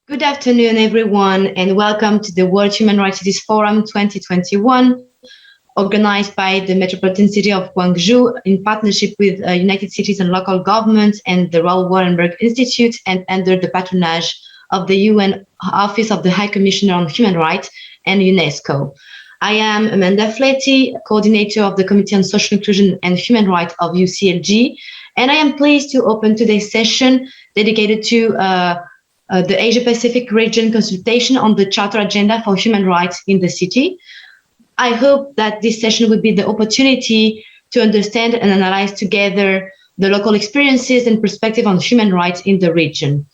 Good afternoon, everyone, and welcome to the World Human Rights Cities Forum 2021, organized by the Metropolitan City of Gwangju in partnership with United Cities and Local Governments and the Raoul Wallenberg Institute, and under the patronage of the UN Office of the High Commissioner on Human Rights and UNESCO. I am Amanda Fletty, coordinator of the Committee on Social Inclusion and Human Rights of UCLG, and I am pleased to open today's session dedicated to the Asia-Pacific region consultation on the Charter Agenda for Human Rights in the city. I hope that this session will be the opportunity to understand and analyze together the local experiences and perspective on human rights in the region.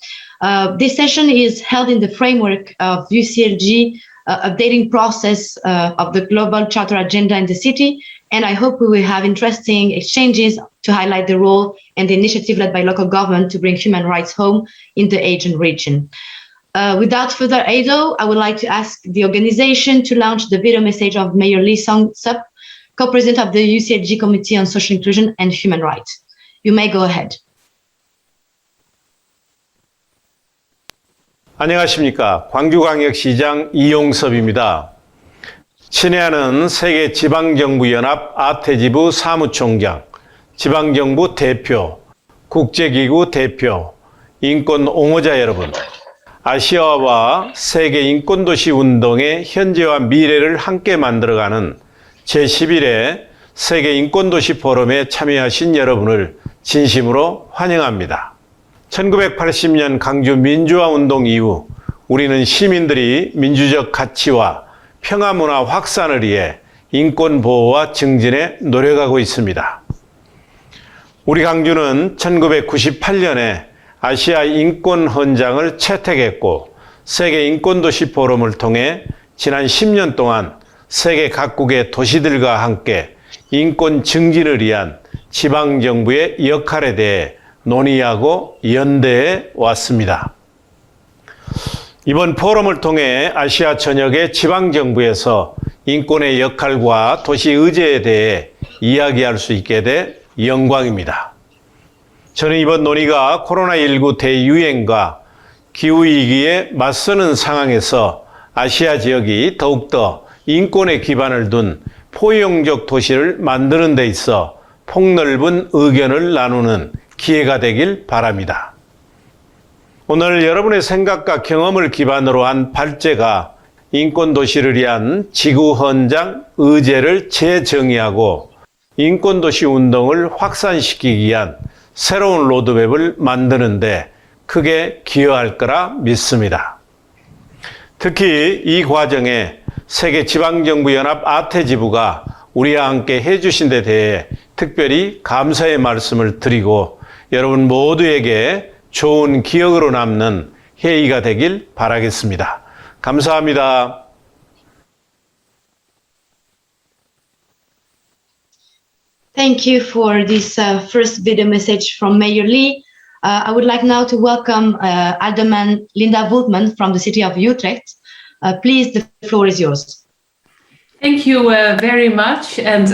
This session is held in the framework of UCLG updating process of the global charter agenda in the city, and I hope we will have interesting exchanges to highlight the role and the initiative led by local government to bring human rights home in the Asian region. Without further ado, I would like to ask the organization to launch the video message of Mayor Lee Sung-sup, co-president of the UCLG Committee on Social Inclusion and Human Rights. You may go ahead. 안녕하십니까. 광주광역시장 이용섭입니다. 친애하는 세계지방정부연합 아태지부 사무총장, 지방정부 대표, 국제기구 대표, 인권 옹호자 여러분, 아시아와 세계 인권도시 운동의 현재와 미래를 함께 만들어가는 제11회 세계 인권도시 포럼에 참여하신 여러분을 진심으로 환영합니다. 1980년 강주 민주화운동 이후 우리는 시민들이 민주적 가치와 평화문화 확산을 위해 인권보호와 증진에 노력하고 있습니다. 우리 강주는 1998년에 아시아 인권헌장을 채택했고 세계 인권도시 포럼을 통해 지난 10년 동안 세계 각국의 도시들과 함께 인권 증진을 위한 지방정부의 역할에 대해 논의하고 연대해 왔습니다. 이번 포럼을 통해 아시아 전역의 지방정부에서 인권의 역할과 도시의제에 대해 이야기할 수 있게 돼 영광입니다. 저는 이번 논의가 코로나19 대유행과 기후위기에 맞서는 상황에서 아시아 지역이 더욱더 인권에 기반을 둔 포용적 도시를 만드는 데 있어 폭넓은 의견을 나누는 기회가 되길 바랍니다. 오늘 여러분의 생각과 경험을 기반으로 한 발제가 인권도시를 위한 지구헌장-의제를 재정의하고 인권도시 운동을 확산시키기 위한 새로운 로드맵을 만드는 데 크게 기여할 거라 믿습니다. 특히 이 과정에 세계지방정부연합 아태지부가 우리와 함께 해주신 데 대해 특별히 감사의 말씀을 드리고 여러분 모두에게 좋은 기억으로 남는 회의가 되길 바라겠습니다. 감사합니다. Thank you for this first video message from Mayor Lee. I would like now to welcome Alderman Linda Woltman from the city of Utrecht. Please, the floor is yours. Thank you very much, and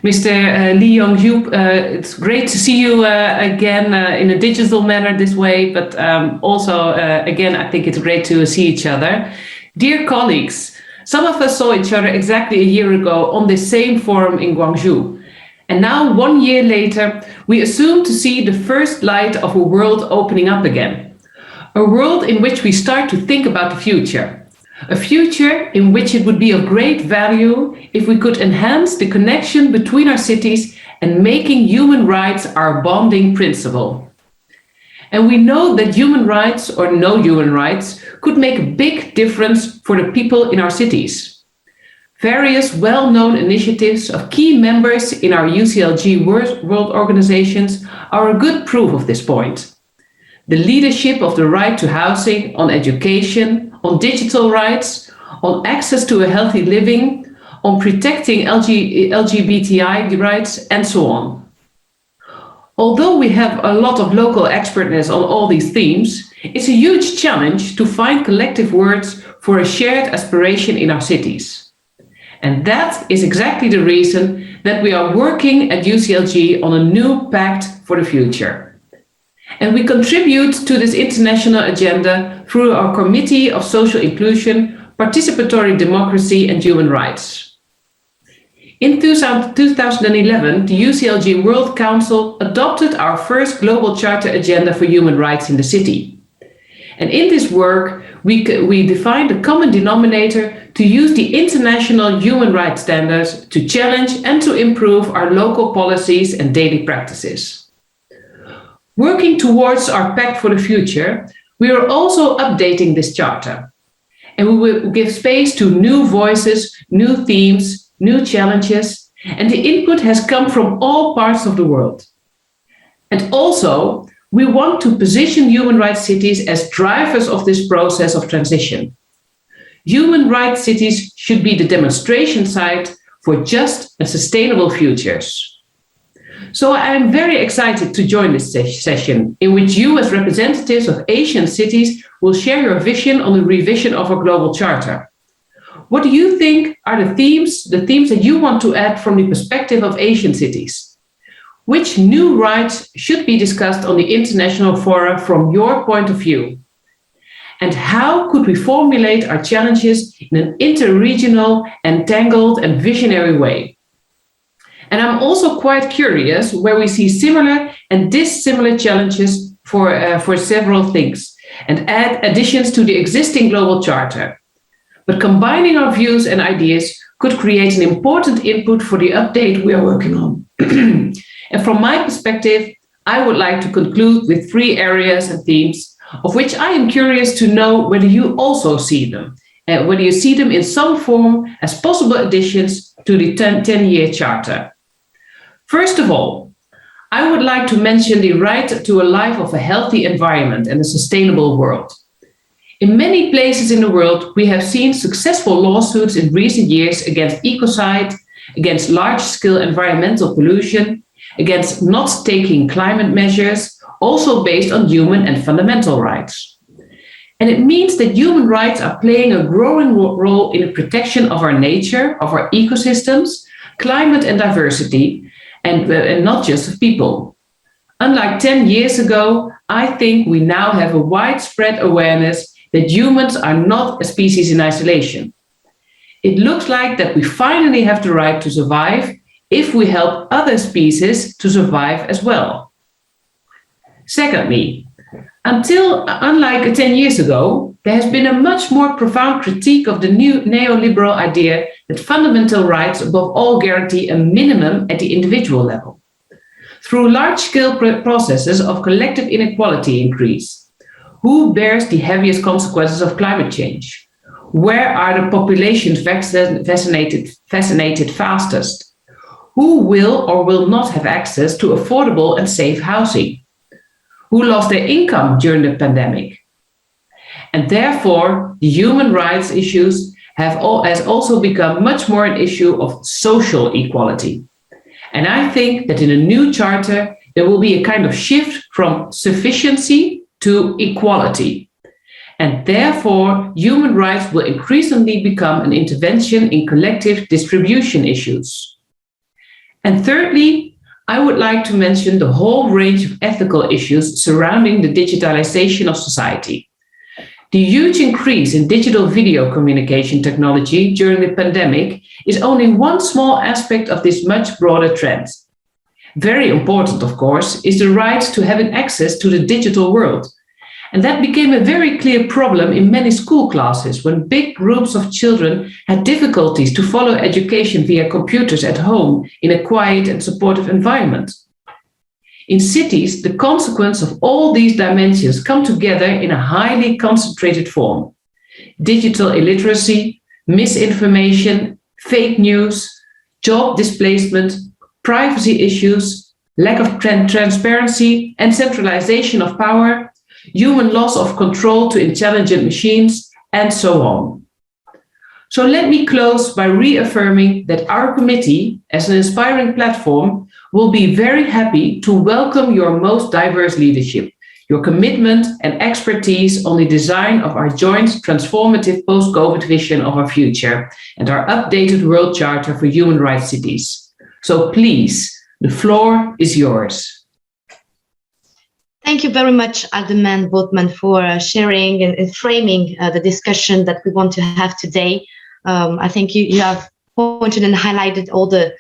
Mr. Lee Yong-ju, it's great to see you again in a digital manner this way, but also again, I think it's great to see each other. Dear colleagues, some of us saw each other exactly a year ago on this same forum in Gwangju, and now 1 year later, we assume to see the first light of a world opening up again, a world in which we start to think about the future. A future in which it would be of great value if we could enhance the connection between our cities and making human rights our bonding principle. And we know that human rights or no human rights could make a big difference for the people in our cities. Various well-known initiatives of key members in our UCLG world organizations are a good proof of this point. The leadership of the right to housing, on education, on digital rights, on access to a healthy living, on protecting LGBTI rights, and so on. Although we have a lot of local expertness on all these themes, it's a huge challenge to find collective words for a shared aspiration in our cities. And that is exactly the reason that we are working at UCLG on a new pact for the future. And we contribute to this international agenda through our Committee of Social Inclusion, Participatory Democracy and Human Rights. In 2011, the UCLG World Council adopted our first Global Charter Agenda for Human Rights in the city. And in this work, we defined a common denominator to use the international human rights standards to challenge and to improve our local policies and daily practices. Working towards our Pact for the Future, we are also updating this charter. And we will give space to new voices, new themes, new challenges, and the input has come from all parts of the world. And also, we want to position human rights cities as drivers of this process of transition. Human rights cities should be the demonstration site for just and sustainable futures. So I am very excited to join this session in which you as representatives of Asian cities will share your vision on the revision of our global charter. What do you think are the themes that you want to add from the perspective of Asian cities? Which new rights should be discussed on the international fora from your point of view? And how could we formulate our challenges in an interregional, entangled and visionary way? And I'm also quite curious where we see similar and dissimilar challenges for several things and add additions to the existing global charter. But combining our views and ideas could create an important input for the update we are working on. And from my perspective, I would like to conclude with 3 areas and themes of which I am curious to know whether you also see them, whether you see them in some form as possible additions to the 10-year charter. First of all, I would like to mention the right to a life of a healthy environment and a sustainable world. In many places in the world, we have seen successful lawsuits in recent years against ecocide, against large-scale environmental pollution, against not taking climate measures, also based on human and fundamental rights. And it means that human rights are playing a growing role in the protection of our nature, of our ecosystems, climate and diversity, and not just of people. Unlike 10 years ago, I think we now have a widespread awareness that humans are not a species in isolation. It looks like that we finally have the right to survive if we help other species to survive as well. Secondly, unlike 10 years ago, there has been a much more profound critique of the new neoliberal idea that fundamental rights above all guarantee a minimum at the individual level. Through large-scale processes of collective inequality increase, who bears the heaviest consequences of climate change? Where are the populations vaccinated fastest? Who will or will not have access to affordable and safe housing? Who lost their income during the pandemic? And therefore, the human rights issues has also become much more an issue of social equality. And I think that in a new charter, there will be a kind of shift from sufficiency to equality. And therefore, human rights will increasingly become an intervention in collective distribution issues. And thirdly, I would like to mention the whole range of ethical issues surrounding the digitalization of society. The huge increase in digital video communication technology during the pandemic is only one small aspect of this much broader trend. Very important, of course, is the right to having access to the digital world. And that became a very clear problem in many school classes when big groups of children had difficulties to follow education via computers at home in a quiet and supportive environment. In cities, the consequence of all these dimensions come together in a highly concentrated form. Digital illiteracy, misinformation, fake news, job displacement, privacy issues, lack of transparency and centralization of power, human loss of control to intelligent machines, and so on. So let me close by reaffirming that our committee, as an inspiring platform, will be very happy to welcome your most diverse leadership, your commitment and expertise on the design of our joint transformative post-COVID vision of our future and our updated World Charter for Human Rights Cities. So please, the floor is yours. Thank you very much, Adam and Boatman, for sharing and framing the discussion that we want to have today. I think you have pointed and highlighted all the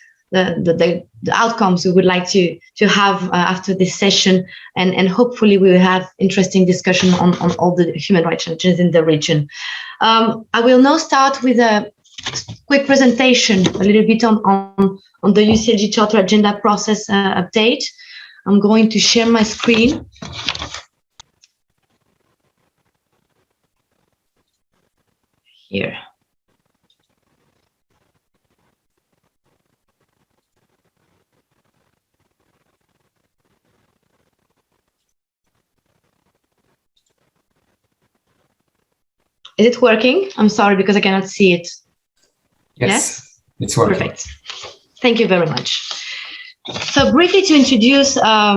outcomes we would like to have after this session, and hopefully we will have interesting discussion on all the human rights challenges in the region. I will now start with a quick presentation, a little bit on the UCLG Charter agenda process update. I'm going to share my screen. Here. Is it working? I'm sorry, because I cannot see it. Yes? It's working. Perfect. Thank you very much. So briefly to introduce a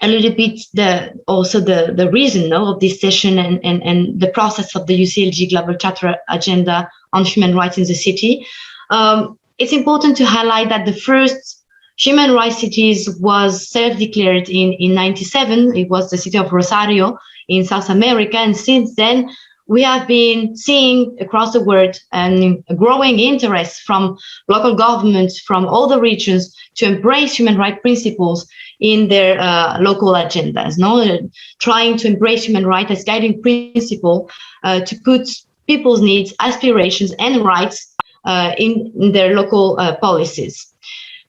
little bit the reason of this session and the process of the UCLG Global Charter agenda on human rights in the city. It's important to highlight that the first human rights cities was self-declared in 97. It was the city of Rosario in South America, and since then we have been seeing across the world a growing interest from local governments from all the regions to embrace human rights principles in their local agendas, trying to embrace human rights as guiding principle to put people's needs, aspirations, and rights in their local policies.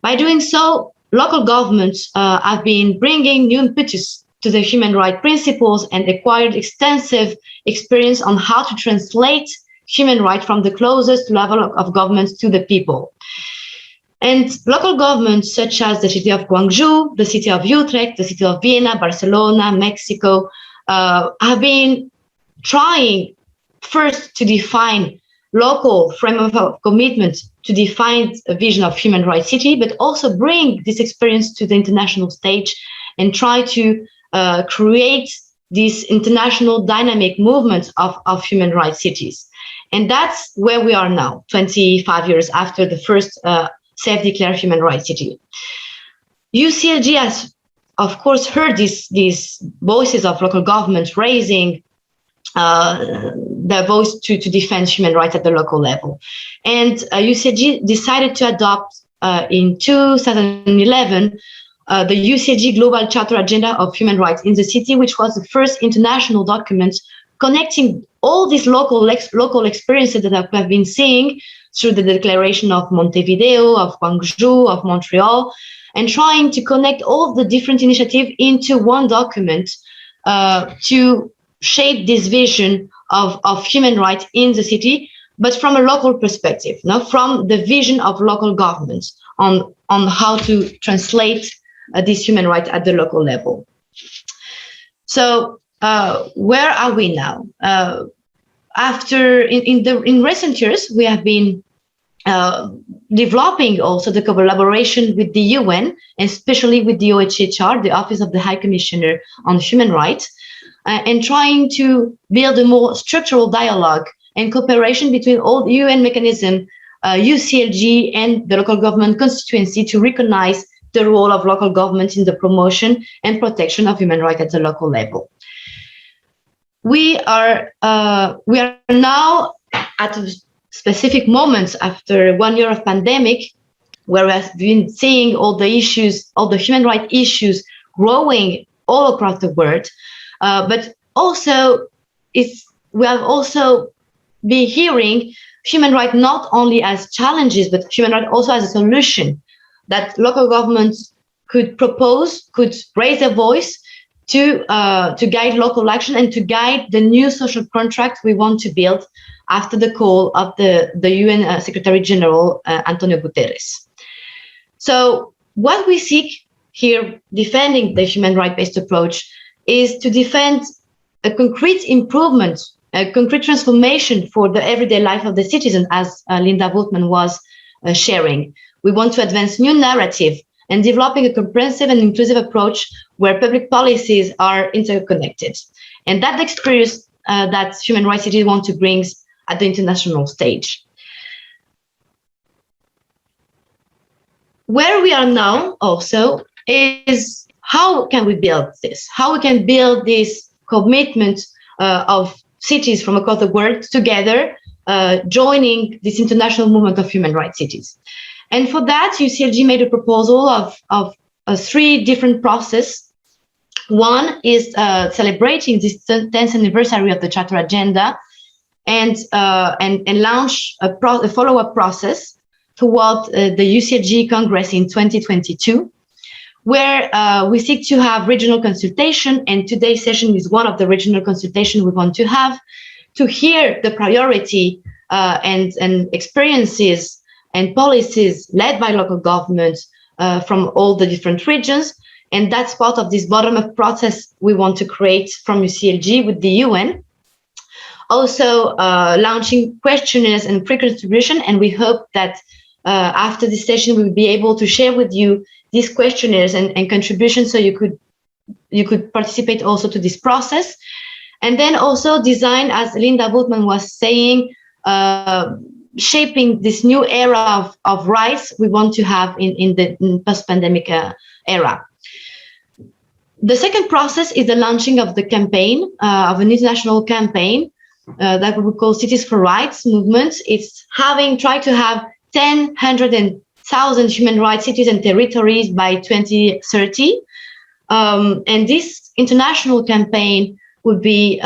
By doing so, local governments have been bringing new impetus to the human rights principles and acquired extensive experience on how to translate human rights from the closest level of government to the people. And local governments such as the city of Gwangju, the city of Utrecht, the city of Vienna, Barcelona, Mexico, have been trying first to define local framework of commitment to define a vision of human rights city, but also bring this experience to the international stage and try to create this international dynamic movement of human rights cities. And that's where we are now, 25 years after the first self-declared human rights city. UCLG has, of course, heard these voices of local governments raising their voice to defend human rights at the local level. And UCLG decided to adopt in 2011 the UCLG Global Charter Agenda of Human Rights in the City, which was the first international document connecting all these local experiences that I've been seeing through the declaration of Montevideo, of Gwangju, of Montreal, and trying to connect all of the different initiatives into one document to shape this vision of human rights in the city, but from a local perspective, from the vision of local governments on how to translate these human rights at the local level. So where are we now? In recent years, we have been developing also the collaboration with the UN, and especially with the OHHR, the Office of the High Commissioner on Human Rights, and trying to build a more structural dialogue and cooperation between all the UN mechanisms, UCLG and the local government constituency to recognize the role of local government in the promotion and protection of human rights at the local level. We are now at a specific moments after 1 year of pandemic, where we have been seeing all the issues, all the human rights issues growing all across the world. But also, we have also been hearing human rights not only as challenges, but human rights also as a solution that local governments could propose, could raise their voice to guide local action and to guide the new social contract we want to build after the call of the UN Secretary General, Antonio Guterres. So what we seek here, defending the human rights-based approach, is to defend a concrete improvement, a concrete transformation for the everyday life of the citizen, as Linda Voetman was sharing. We want to advance new narrative and developing a comprehensive and inclusive approach where public policies are interconnected. And that experience that human rights cities want to bring at the international stage. Where we are now also is how can we build this? How we can build this commitment of cities from across the world together, joining this international movement of human rights cities. And for that, UCLG made a proposal of 3 different processes. One is celebrating this 10th anniversary of the Charter Agenda, and launch a follow-up process toward the UCLG Congress in 2022, where we seek to have regional consultation, and today's session is one of the regional consultation we want to have, to hear the priority and experiences and policies led by local governments from all the different regions. And that's part of this bottom-up process we want to create from UCLG with the UN. Also launching questionnaires and pre-contribution, and we hope that after this session we will be able to share with you these questionnaires and contributions, so you could participate also to this process. And then also design, as Linda Voetman was saying, shaping this new era of rights we want to have in the post-pandemic era. The second process is the launching of the campaign, of an international campaign that we would call Cities for Rights movement. It's tried to have 1,000 human rights cities and territories by 2030. And this international campaign would be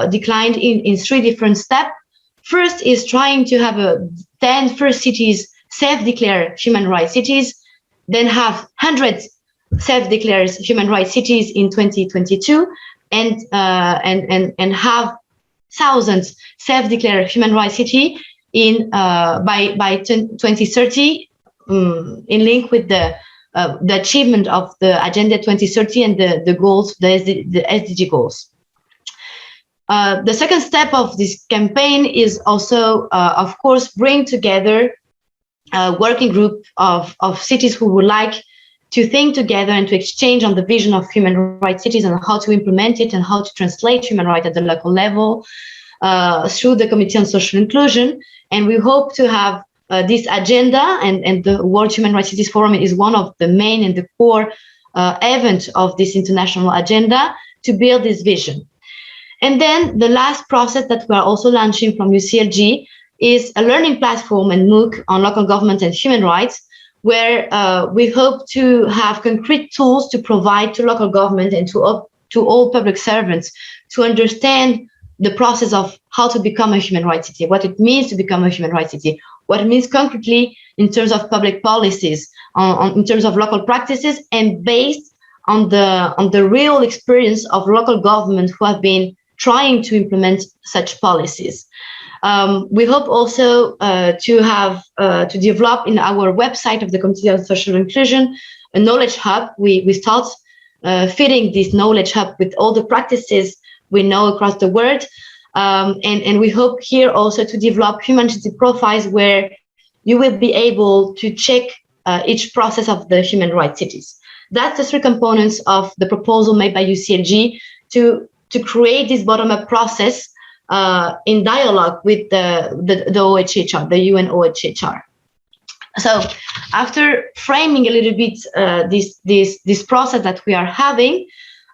declined in 3 different steps. First is trying to have 10 first cities self-declare human rights cities, then have 100 self-declared human rights cities in 2022, and have thousands self-declared human rights city in by 2030, in link with the achievement of the Agenda 2030 and the goals, the SDG goals. The second step of this campaign is also, of course, bring together a working group of cities who would like to think together and to exchange on the vision of human rights cities and how to implement it and how to translate human rights at the local level through the Committee on Social Inclusion. And we hope to have this agenda, and the World Human Rights Cities Forum is one of the main and the core event of this international agenda to build this vision. And then the last process that we are also launching from UCLG is a learning platform and Mooc on local government and human rights, where we hope to have concrete tools to provide to local government and to all public servants to understand the process of how to become a human rights city, what it means to become a human rights city, what it means concretely in terms of public policies, in terms of local practices, and based on the real experience of local government who have been trying to implement such policies. We hope also to develop in our website of the Committee on Social Inclusion a knowledge hub. We start feeding this knowledge hub with all the practices we know across the world. And we hope here also to develop human city profiles where you will be able to check each process of the human rights cities. That's the 3 components of the proposal made by UCLG to create this bottom-up process in dialogue with the OHHR, the UN OHHR. So after framing a little bit this process that we are having,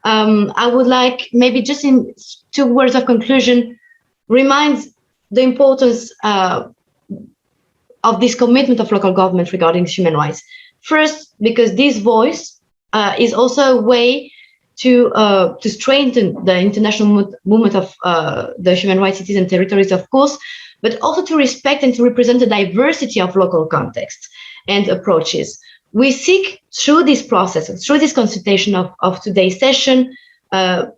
I would like maybe just in 2 words of conclusion, remind the importance of this commitment of local government regarding human rights. First, because this voice is also a way to strengthen the international movement of the human rights cities and territories, of course, but also to respect and to represent the diversity of local contexts and approaches. We seek through this process, through this consultation of today's session, to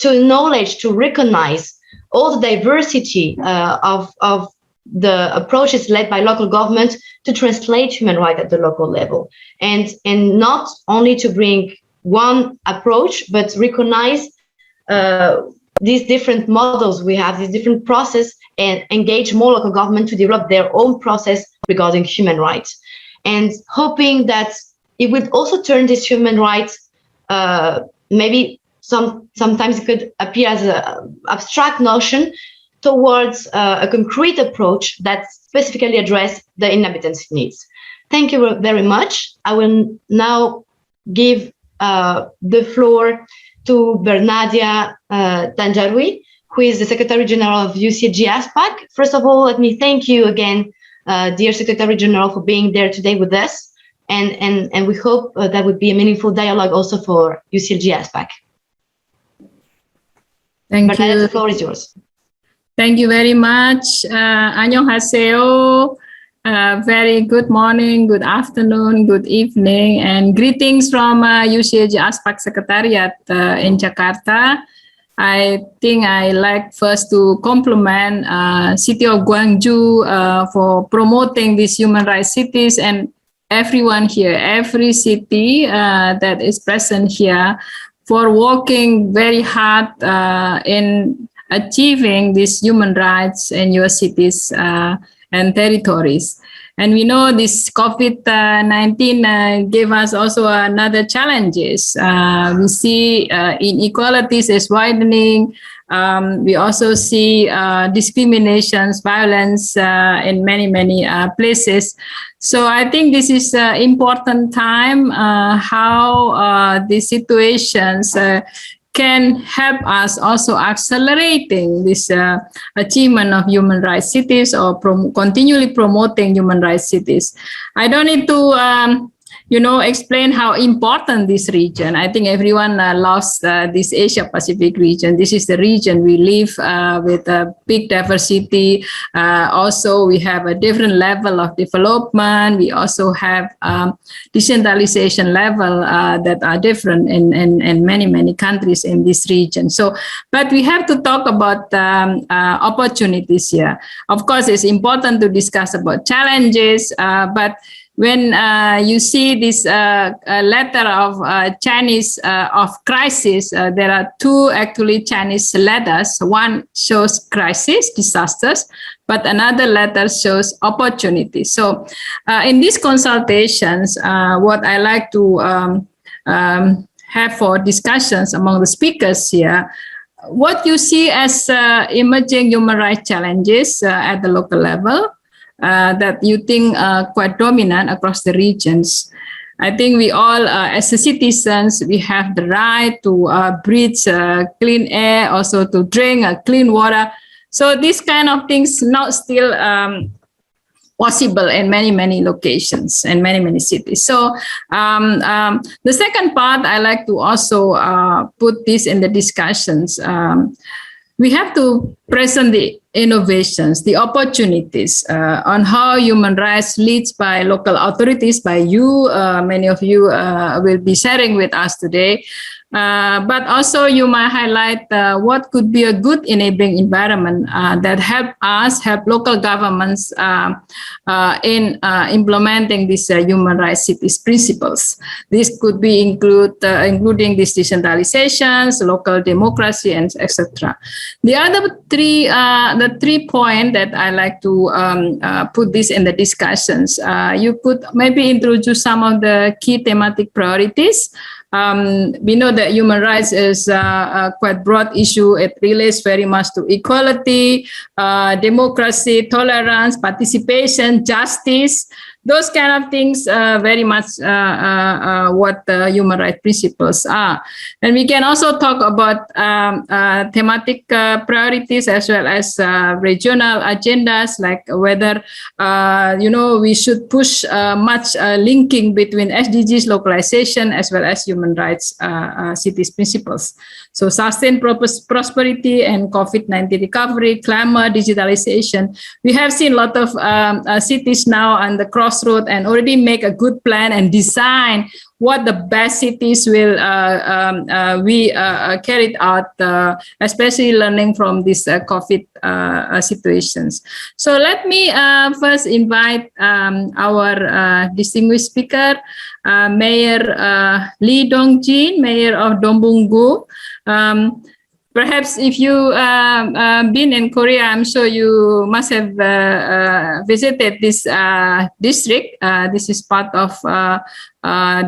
acknowledge, to recognize all the diversity of the approaches led by local government to translate human rights at the local level, and not only to bring one approach, but recognize these different models we have, these different processes, and engage more local government to develop their own process regarding human rights. And hoping that it would also turn this human rights, maybe sometimes it could appear as an abstract notion, towards a concrete approach that specifically addresses the inhabitants' needs. Thank you very much. I will now give the floor to Bernadia Tanjarui, who is the Secretary General of UCLG-CISDP. First of all, let me thank you again, dear Secretary General, for being there today with us. And we hope that would be a meaningful dialogue also for UCLG-CISDP. Thank Bernadia, you. the floor is yours. Thank you very much. Annyeonghaseyo. Very good morning, good afternoon, good evening, and greetings from UCLG-CISDP Secretariat in Jakarta. I think I like first to compliment City of Gwangju for promoting these human rights cities, and everyone here, every city that is present here, for working very hard in achieving these human rights in your cities and territories. And we know this COVID-19 gave us also another challenges. We see inequalities is widening. We also see discriminations, violence in many places. So I think this is an important time how these situations can help us also accelerating this achievement of human rights cities, or continually promoting human rights cities. I don't need to explain how important this region. I think everyone loves this Asia Pacific region. This is the region we live with a big diversity. Also, we have a different level of development. We also have decentralization level that are different in many countries in this region. So, but we have to talk about opportunities here. Of course, it's important to discuss about challenges, but when you see this letter of Chinese of crisis, there are two actually Chinese letters. One shows crisis, disasters, but another letter shows opportunity. So in these consultations, what I like to have for discussions among the speakers here, what you see as emerging human rights challenges at the local level, that you think are quite dominant across the regions. I think we all, as citizens, we have the right to breathe clean air, also to drink clean water. So these kind of things not still possible in many locations and many cities. So the second part, I like to also put this in the discussions. We have to present the innovations, the opportunities on how human rights leads by local authorities, by you. Many of you will be sharing with us today. But also you might highlight what could be a good enabling environment that help local governments in implementing these human rights cities principles. This could be including these decentralizations, local democracy, and etc. The other three points that I like to put this in the discussions. You could maybe introduce some of the key thematic priorities. We know that human rights is a quite broad issue. It relates very much to equality, democracy, tolerance, participation, justice. Those kind of things very much what the human rights principles are. And we can also talk about thematic priorities as well as regional agendas, like whether, we should push much linking between SDGs localization as well as human rights cities principles. So sustained prosperity and COVID-19 recovery, climate, digitalization. We have seen a lot of cities now on the crossroad and already make a good plan and design what the best cities will carried out, especially learning from these COVID situations. So let me first invite our distinguished speaker, Mayor Lee Dong-Jin, Mayor of Dombungu. Perhaps if you been in Korea, I'm sure you must have visited this district. This is part of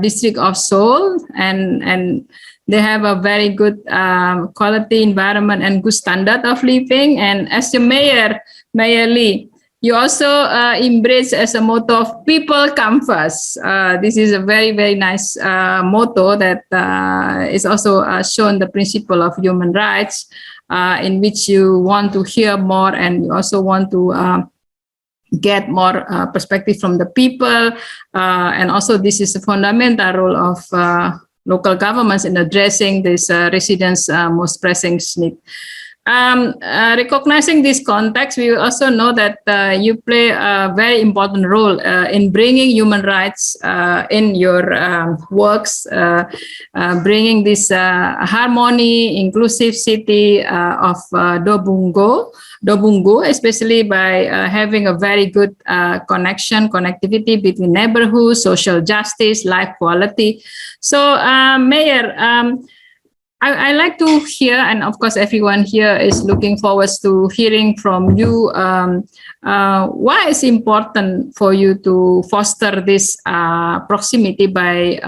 district of Seoul, and they have a very good quality environment and good standard of living. And as the mayor, Mayor Lee, you also embrace as a motto of people come first. This is a very, very nice motto that is also shown the principle of human rights, in which you want to hear more and you also want to get more perspective from the people. And also this is a fundamental role of local governments in addressing this residents' most pressing need. Recognizing this context, we also know that you play a very important role in bringing human rights in your works, bringing this harmony, inclusive city of Dombungu, especially by having a very good connectivity between neighborhoods, social justice, life quality. So, Mayor, I like to hear, and of course everyone here is looking forward to hearing from you, why it's important for you to foster this proximity by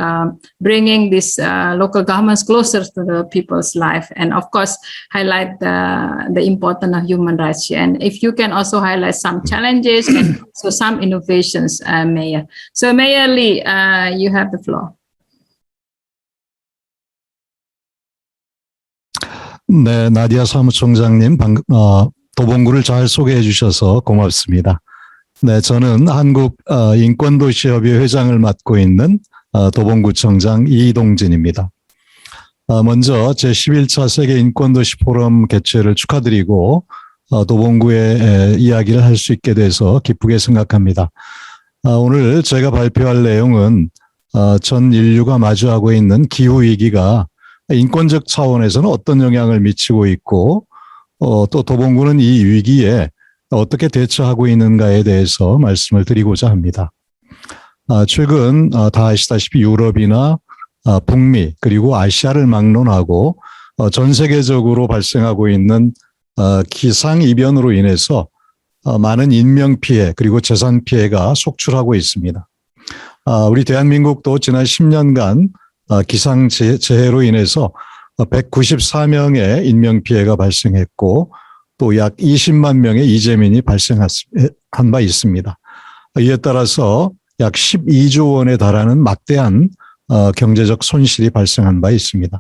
bringing these local governments closer to the people's life, and of course highlight the importance of human rights. And if you can also highlight some challenges and also some innovations, Mayor. So Mayor Lee, you have the floor. 네, 나디아 사무총장님, 도봉구를 잘 소개해 주셔서 고맙습니다. 네, 저는 한국 인권도시협의회 회장을 맡고 있는 도봉구청장 이동진입니다. 먼저 제11차 세계인권도시포럼 개최를 축하드리고 도봉구의 이야기를 할 수 있게 돼서 기쁘게 생각합니다. 오늘 제가 발표할 내용은 전 인류가 마주하고 있는 기후위기가 인권적 차원에서는 어떤 영향을 미치고 있고 또 도봉구는 이 위기에 어떻게 대처하고 있는가에 대해서 말씀을 드리고자 합니다. 최근 다 아시다시피 유럽이나 북미 그리고 아시아를 막론하고 전 세계적으로 발생하고 있는 기상이변으로 인해서 많은 인명피해 그리고 재산피해가 속출하고 있습니다. 우리 대한민국도 지난 10년간 기상재해로 인해서 194명의 인명피해가 발생했고 또 약 20만 명의 이재민이 발생한 바 있습니다. 이에 따라서 약 12조 원에 달하는 막대한 경제적 손실이 발생한 바 있습니다.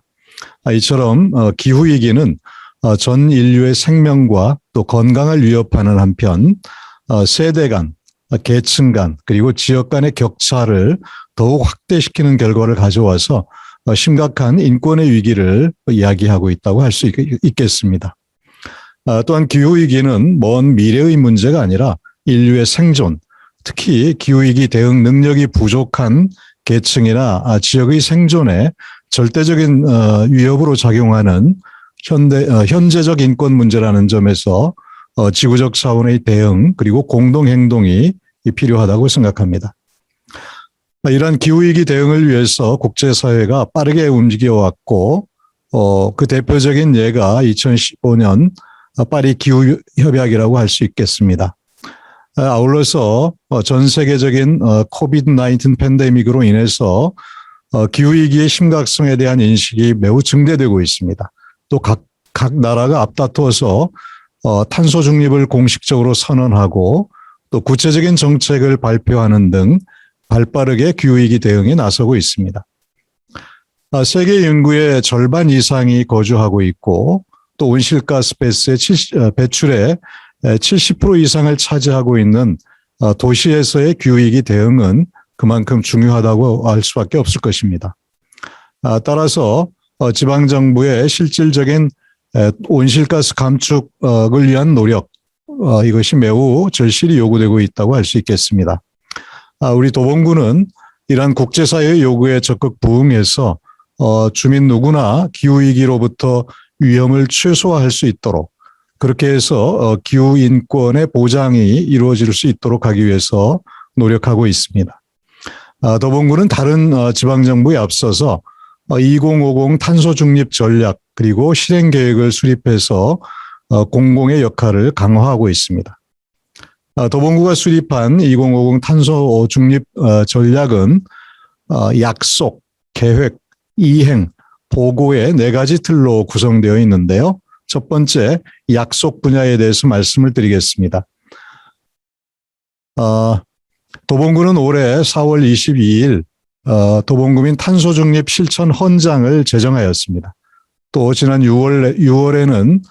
이처럼 기후위기는 전 인류의 생명과 또 건강을 위협하는 한편 세대 간, 계층 간 그리고 지역 간의 격차를 더욱 확대시키는 결과를 가져와서 심각한 인권의 위기를 이야기하고 있다고 할 수 있겠습니다. 또한 기후위기는 먼 미래의 문제가 아니라 인류의 생존, 특히 기후위기 대응 능력이 부족한 계층이나 지역의 생존에 절대적인 위협으로 작용하는 현재적 인권 문제라는 점에서 지구적 차원의 대응 그리고 공동행동이 필요하다고 생각합니다. 이러한 기후위기 대응을 위해서 국제사회가 빠르게 움직여왔고 그 대표적인 예가 2015년 파리 기후협약이라고 할 수 있겠습니다. 아울러서 전 세계적인 코비드-19 팬데믹으로 인해서 기후위기의 심각성에 대한 인식이 매우 증대되고 있습니다. 또 각 나라가 앞다투어서 탄소 중립을 공식적으로 선언하고 또 구체적인 정책을 발표하는 등 발빠르게 기후위기 대응에 나서고 있습니다. 세계 인구의 절반 이상이 거주하고 있고 또 온실가스의 배출의 70% 이상을 차지하고 있는 도시에서의 기후위기 대응은 그만큼 중요하다고 할 수밖에 없을 것입니다. 따라서 지방정부의 실질적인 온실가스 감축을 위한 노력, 이것이 매우 절실히 요구되고 있다고 할 수 있겠습니다. 우리 도봉구는 이러한 국제사회의 요구에 적극 부응해서 주민 누구나 기후위기로부터 위험을 최소화할 수 있도록 그렇게 해서 기후인권의 보장이 이루어질 수 있도록 하기 위해서 노력하고 있습니다. 도봉구는 다른 지방정부에 앞서서 2050 탄소 중립 전략 그리고 실행 계획을 수립해서 공공의 역할을 강화하고 있습니다. 도봉구가 수립한 2050 탄소 중립 전략은 약속, 계획, 이행, 보고의 4가지 틀로 구성되어 있는데요. 첫 번째, 약속 분야에 대해서 말씀을 드리겠습니다. 도봉구는 올해 4월 22일 도봉구민 탄소중립 실천 헌장을 제정하였습니다. 또 지난 6월에는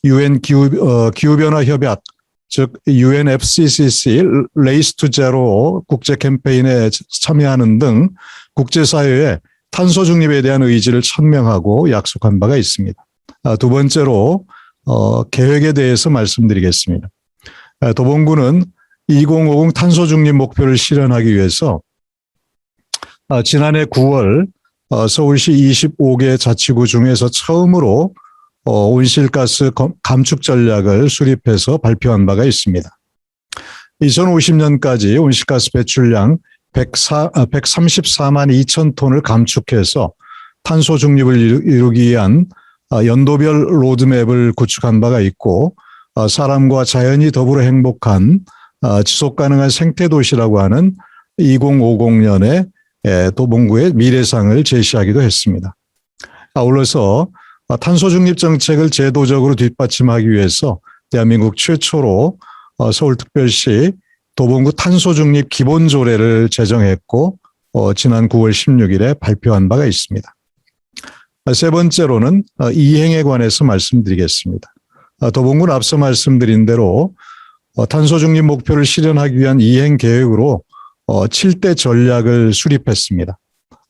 UN 기후변화 협약, 즉 UNFCCC Race to Zero 국제 캠페인에 참여하는 등 국제사회에 탄소 중립에 대한 의지를 천명하고 약속한 바가 있습니다. 두 번째로 계획에 대해서 말씀드리겠습니다. 도봉구는 2050 탄소 중립 목표를 실현하기 위해서 지난해 9월 서울시 25개 자치구 중에서 처음으로 온실가스 감축 전략을 수립해서 발표한 바가 있습니다. 2050년까지 온실가스 배출량 134만 2천 톤을 감축해서 탄소 중립을 이루기 위한 연도별 로드맵을 구축한 바가 있고, 사람과 자연이 더불어 행복한 지속가능한 생태도시라고 하는 2050년에 도봉구의 미래상을 제시하기도 했습니다. 아울러서 탄소 중립 정책을 제도적으로 뒷받침하기 위해서 대한민국 최초로 서울특별시 도봉구 탄소 중립 기본조례를 제정했고 지난 9월 16일에 발표한 바가 있습니다. 세 번째로는 이행에 관해서 말씀드리겠습니다. 도봉구는 앞서 말씀드린 대로 탄소 중립 목표를 실현하기 위한 이행 계획으로 7대 전략을 수립했습니다.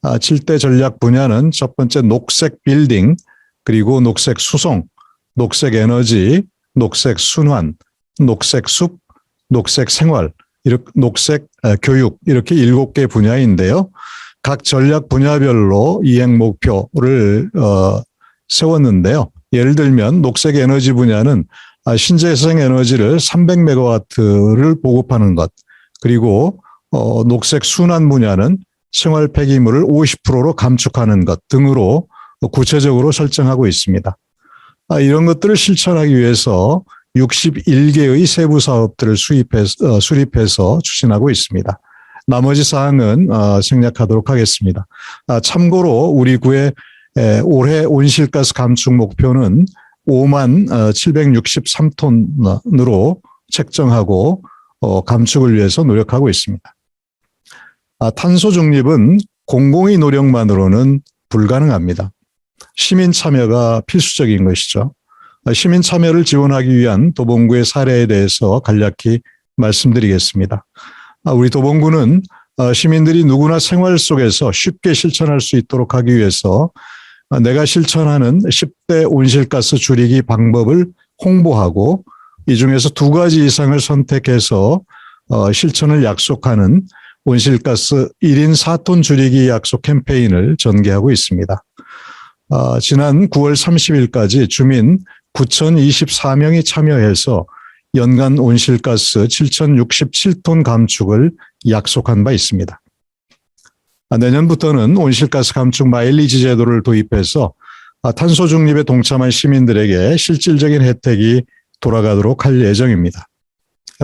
7대 전략 분야는 첫 번째 녹색 빌딩, 그리고 녹색 수송, 녹색 에너지, 녹색 순환, 녹색 숲, 녹색 생활, 녹색 교육, 이렇게 7개 분야인데요. 각 전략 분야별로 이행 목표를 세웠는데요. 예를 들면 녹색 에너지 분야는 신재생 에너지를 300메가와트를 보급하는 것, 그리고 녹색 순환 분야는 생활 폐기물을 50%로 감축하는 것 등으로 구체적으로 설정하고 있습니다. 이런 것들을 실천하기 위해서 61개의 세부 사업들을 수립해서 추진하고 있습니다. 나머지 사항은 생략하도록 하겠습니다. 참고로 우리 구의 올해 온실가스 감축 목표는 5만 763톤으로 책정하고 감축을 위해서 노력하고 있습니다. 탄소 중립은 공공의 노력만으로는 불가능합니다. 시민 참여가 필수적인 것이죠. 시민 참여를 지원하기 위한 도봉구의 사례에 대해서 간략히 말씀드리겠습니다. 우리 도봉구는 시민들이 누구나 생활 속에서 쉽게 실천할 수 있도록 하기 위해서 내가 실천하는 10대 온실가스 줄이기 방법을 홍보하고 이 중에서 2가지 이상을 선택해서 실천을 약속하는 온실가스 1인 4톤 줄이기 약속 캠페인을 전개하고 있습니다. 지난 9월 30일까지 주민 9,024명이 참여해서 연간 온실가스 7,067톤 감축을 약속한 바 있습니다. 내년부터는 온실가스 감축 마일리지 제도를 도입해서 탄소 중립에 동참한 시민들에게 실질적인 혜택이 돌아가도록 할 예정입니다.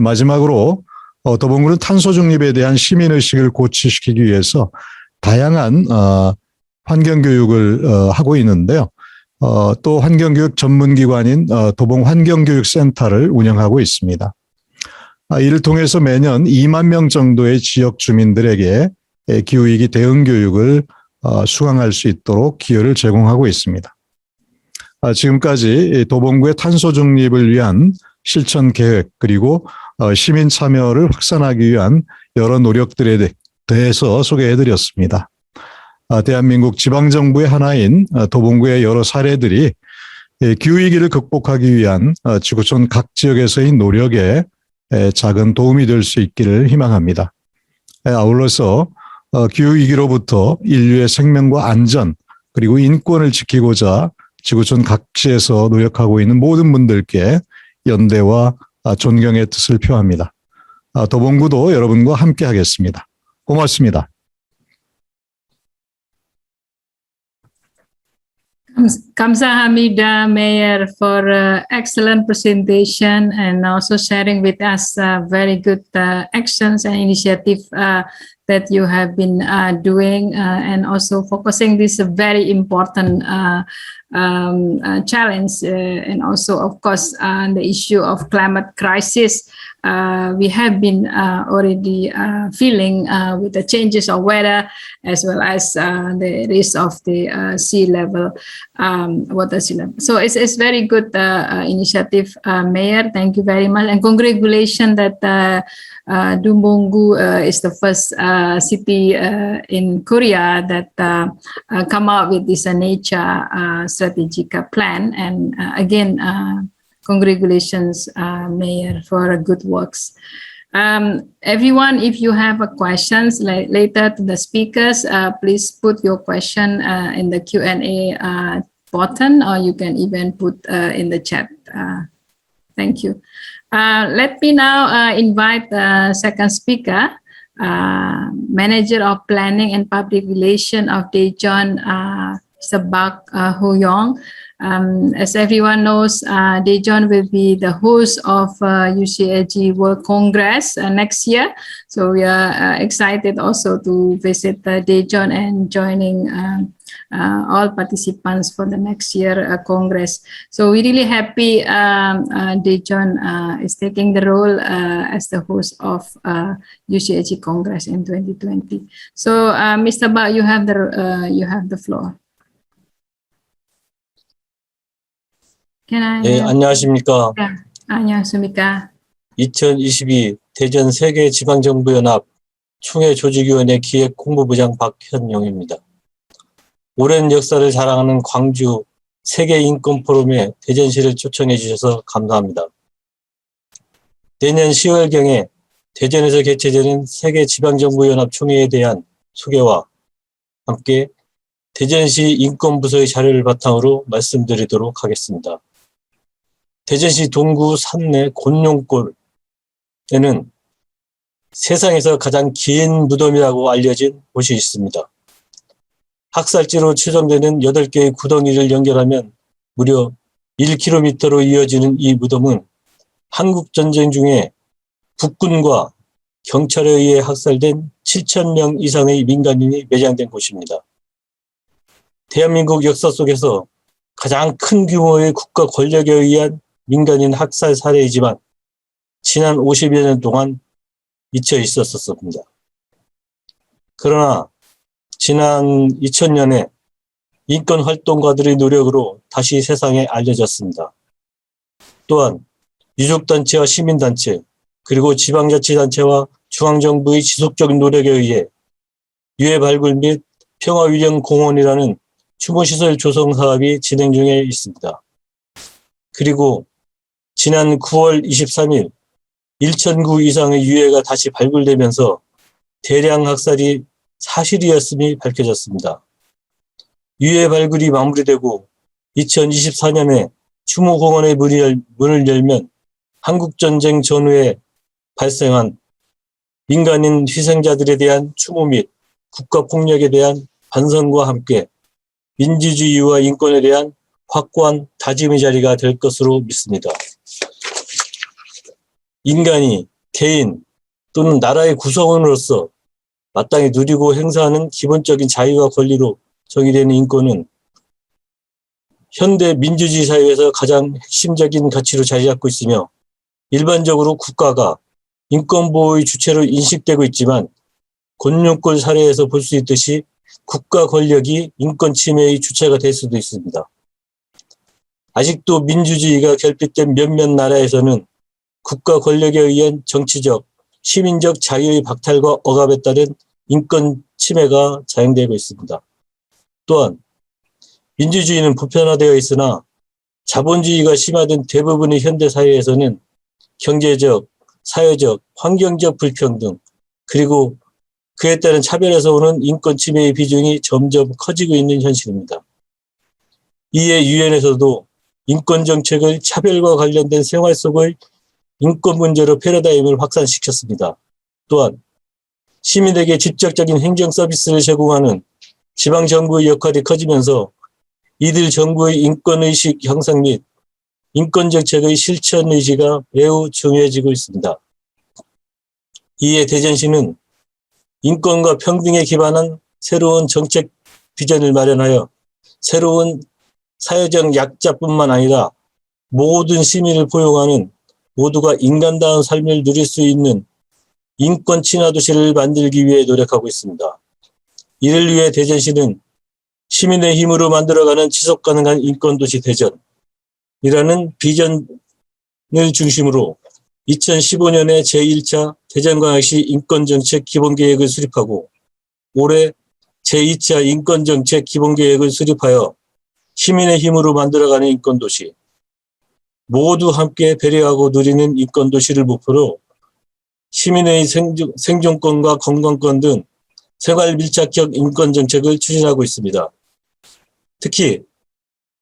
마지막으로 도봉구는 탄소 중립에 대한 시민의식을 고취시키기 위해서 다양한 환경교육을 하고 있는데요. 또 환경교육 전문기관인 도봉환경교육센터를 운영하고 있습니다. 이를 통해서 매년 2만 명 정도의 지역 주민들에게 기후위기 대응 교육을 수강할 수 있도록 기회를 제공하고 있습니다. 지금까지 도봉구의 탄소 중립을 위한 실천 계획 그리고 시민 참여를 확산하기 위한 여러 노력들에 대해서 소개해드렸습니다. 대한민국 지방정부의 하나인 도봉구의 여러 사례들이 기후위기를 극복하기 위한 지구촌 각 지역에서의 노력에 작은 도움이 될 수 있기를 희망합니다. 아울러서 기후위기로부터 인류의 생명과 안전 그리고 인권을 지키고자 지구촌 각지에서 노력하고 있는 모든 분들께 연대와 존경의 뜻을 표합니다. 도봉구도 여러분과 함께 하겠습니다. 고맙습니다. Kamsahamnida, Mayor, for excellent presentation and also sharing with us very good actions and initiative that you have been doing and also focusing this very important challenge and also of course the issue of climate crisis. We have been already feeling with the changes of weather as well as the risk of the sea level, water sea level. So it's very good initiative, Mayor. Thank you very much, and congratulations that Dombungu is the first city in Korea that come out with this nature strategic plan. And again, congratulations, Mayor, for good works. Everyone, if you have questions later to the speakers, please put your question in the Q&A button, or you can even put in the chat. Thank you. Let me now invite the second speaker, Manager of Planning and Public Relations of Daejeon, Sabak Ho-young. As everyone knows, Daejeon will be the host of UCLG World Congress next year. So we are excited also to visit Daejeon and joining all participants for the next year Congress. So we're really happy Daejeon is taking the role as the host of UCLG Congress in 2020. So Mr. Ba, you have the floor. 네, 안녕하십니까. 안녕하십니까. 2022 대전 세계지방정부연합 총회조직위원회 기획홍보부장 박현용입니다. 오랜 역사를 자랑하는 광주 세계인권포럼에 대전시를 초청해 주셔서 감사합니다. 내년 10월경에 대전에서 개최되는 세계지방정부연합 총회에 대한 소개와 함께 대전시 인권부서의 자료를 바탕으로 말씀드리도록 하겠습니다. 대전시 동구 산내 곤룡골에는 세상에서 가장 긴 무덤이라고 알려진 곳이 있습니다. 학살지로 추정되는 8개의 구덩이를 연결하면 무려 1km로 이어지는 이 무덤은 한국전쟁 중에 국군과 경찰에 의해 학살된 7,000명 이상의 민간인이 매장된 곳입니다. 대한민국 역사 속에서 가장 큰 규모의 국가 권력에 의한 민간인 학살 사례이지만 지난 50여 년 동안 잊혀 있었습니다. 그러나 지난 2000년에 인권활동가들의 노력으로 다시 세상에 알려졌습니다. 또한 유족단체와 시민단체 그리고 지방자치단체와 중앙정부의 지속적인 노력에 의해 유해 발굴 및 평화위령공원이라는 추모시설 조성 사업이 진행 중에 있습니다. 그리고 지난 9월 23일 1,000구 이상의 유해가 다시 발굴되면서 대량 학살이 사실이었음이 밝혀졌습니다. 유해 발굴이 마무리되고 2024년에 추모공원의 문을 열면 한국전쟁 전후에 발생한 민간인 희생자들에 대한 추모 및 국가폭력에 대한 반성과 함께 민주주의와 인권에 대한 확고한 다짐의 자리가 될 것으로 믿습니다. 인간이 개인 또는 나라의 구성원으로서 마땅히 누리고 행사하는 기본적인 자유와 권리로 정의되는 인권은 현대 민주주의 사회에서 가장 핵심적인 가치로 자리 잡고 있으며 일반적으로 국가가 인권보호의 주체로 인식되고 있지만 곤룡골 사례에서 볼 수 있듯이 국가 권력이 인권 침해의 주체가 될 수도 있습니다. 아직도 민주주의가 결핍된 몇몇 나라에서는 국가 권력에 의한 정치적, 시민적 자유의 박탈과 억압에 따른 인권 침해가 자행되고 있습니다. 또한 민주주의는 보편화되어 있으나 자본주의가 심화된 대부분의 현대사회에서는 경제적, 사회적, 환경적 불평등, 그리고 그에 따른 차별에서 오는 인권 침해의 비중이 점점 커지고 있는 현실입니다. 이에 유엔에서도 인권 정책을 차별과 관련된 생활 속의 인권 문제로 패러다임을 확산시켰습니다. 또한 시민에게 직접적인 행정 서비스를 제공하는 지방정부의 역할이 커지면서 이들 정부의 인권의식 형성 및 인권정책의 실천 의지가 매우 중요해지고 있습니다. 이에 대전시는 인권과 평등에 기반한 새로운 정책 비전을 마련하여 새로운 사회적 약자뿐만 아니라 모든 시민을 포용하는 모두가 인간다운 삶을 누릴 수 있는 인권 친화 도시를 만들기 위해 노력하고 있습니다. 이를 위해 대전시는 시민의 힘으로 만들어가는 지속가능한 인권도시 대전이라는 비전을 중심으로 2015년에 제1차 대전광역시 인권정책 기본계획을 수립하고 올해 제2차 인권정책 기본계획을 수립하여 시민의 힘으로 만들어가는 인권도시, 모두 함께 배려하고 누리는 인권도시를 목표로 시민의 생존권과 건강권 등 생활 밀착형 인권정책을 추진하고 있습니다. 특히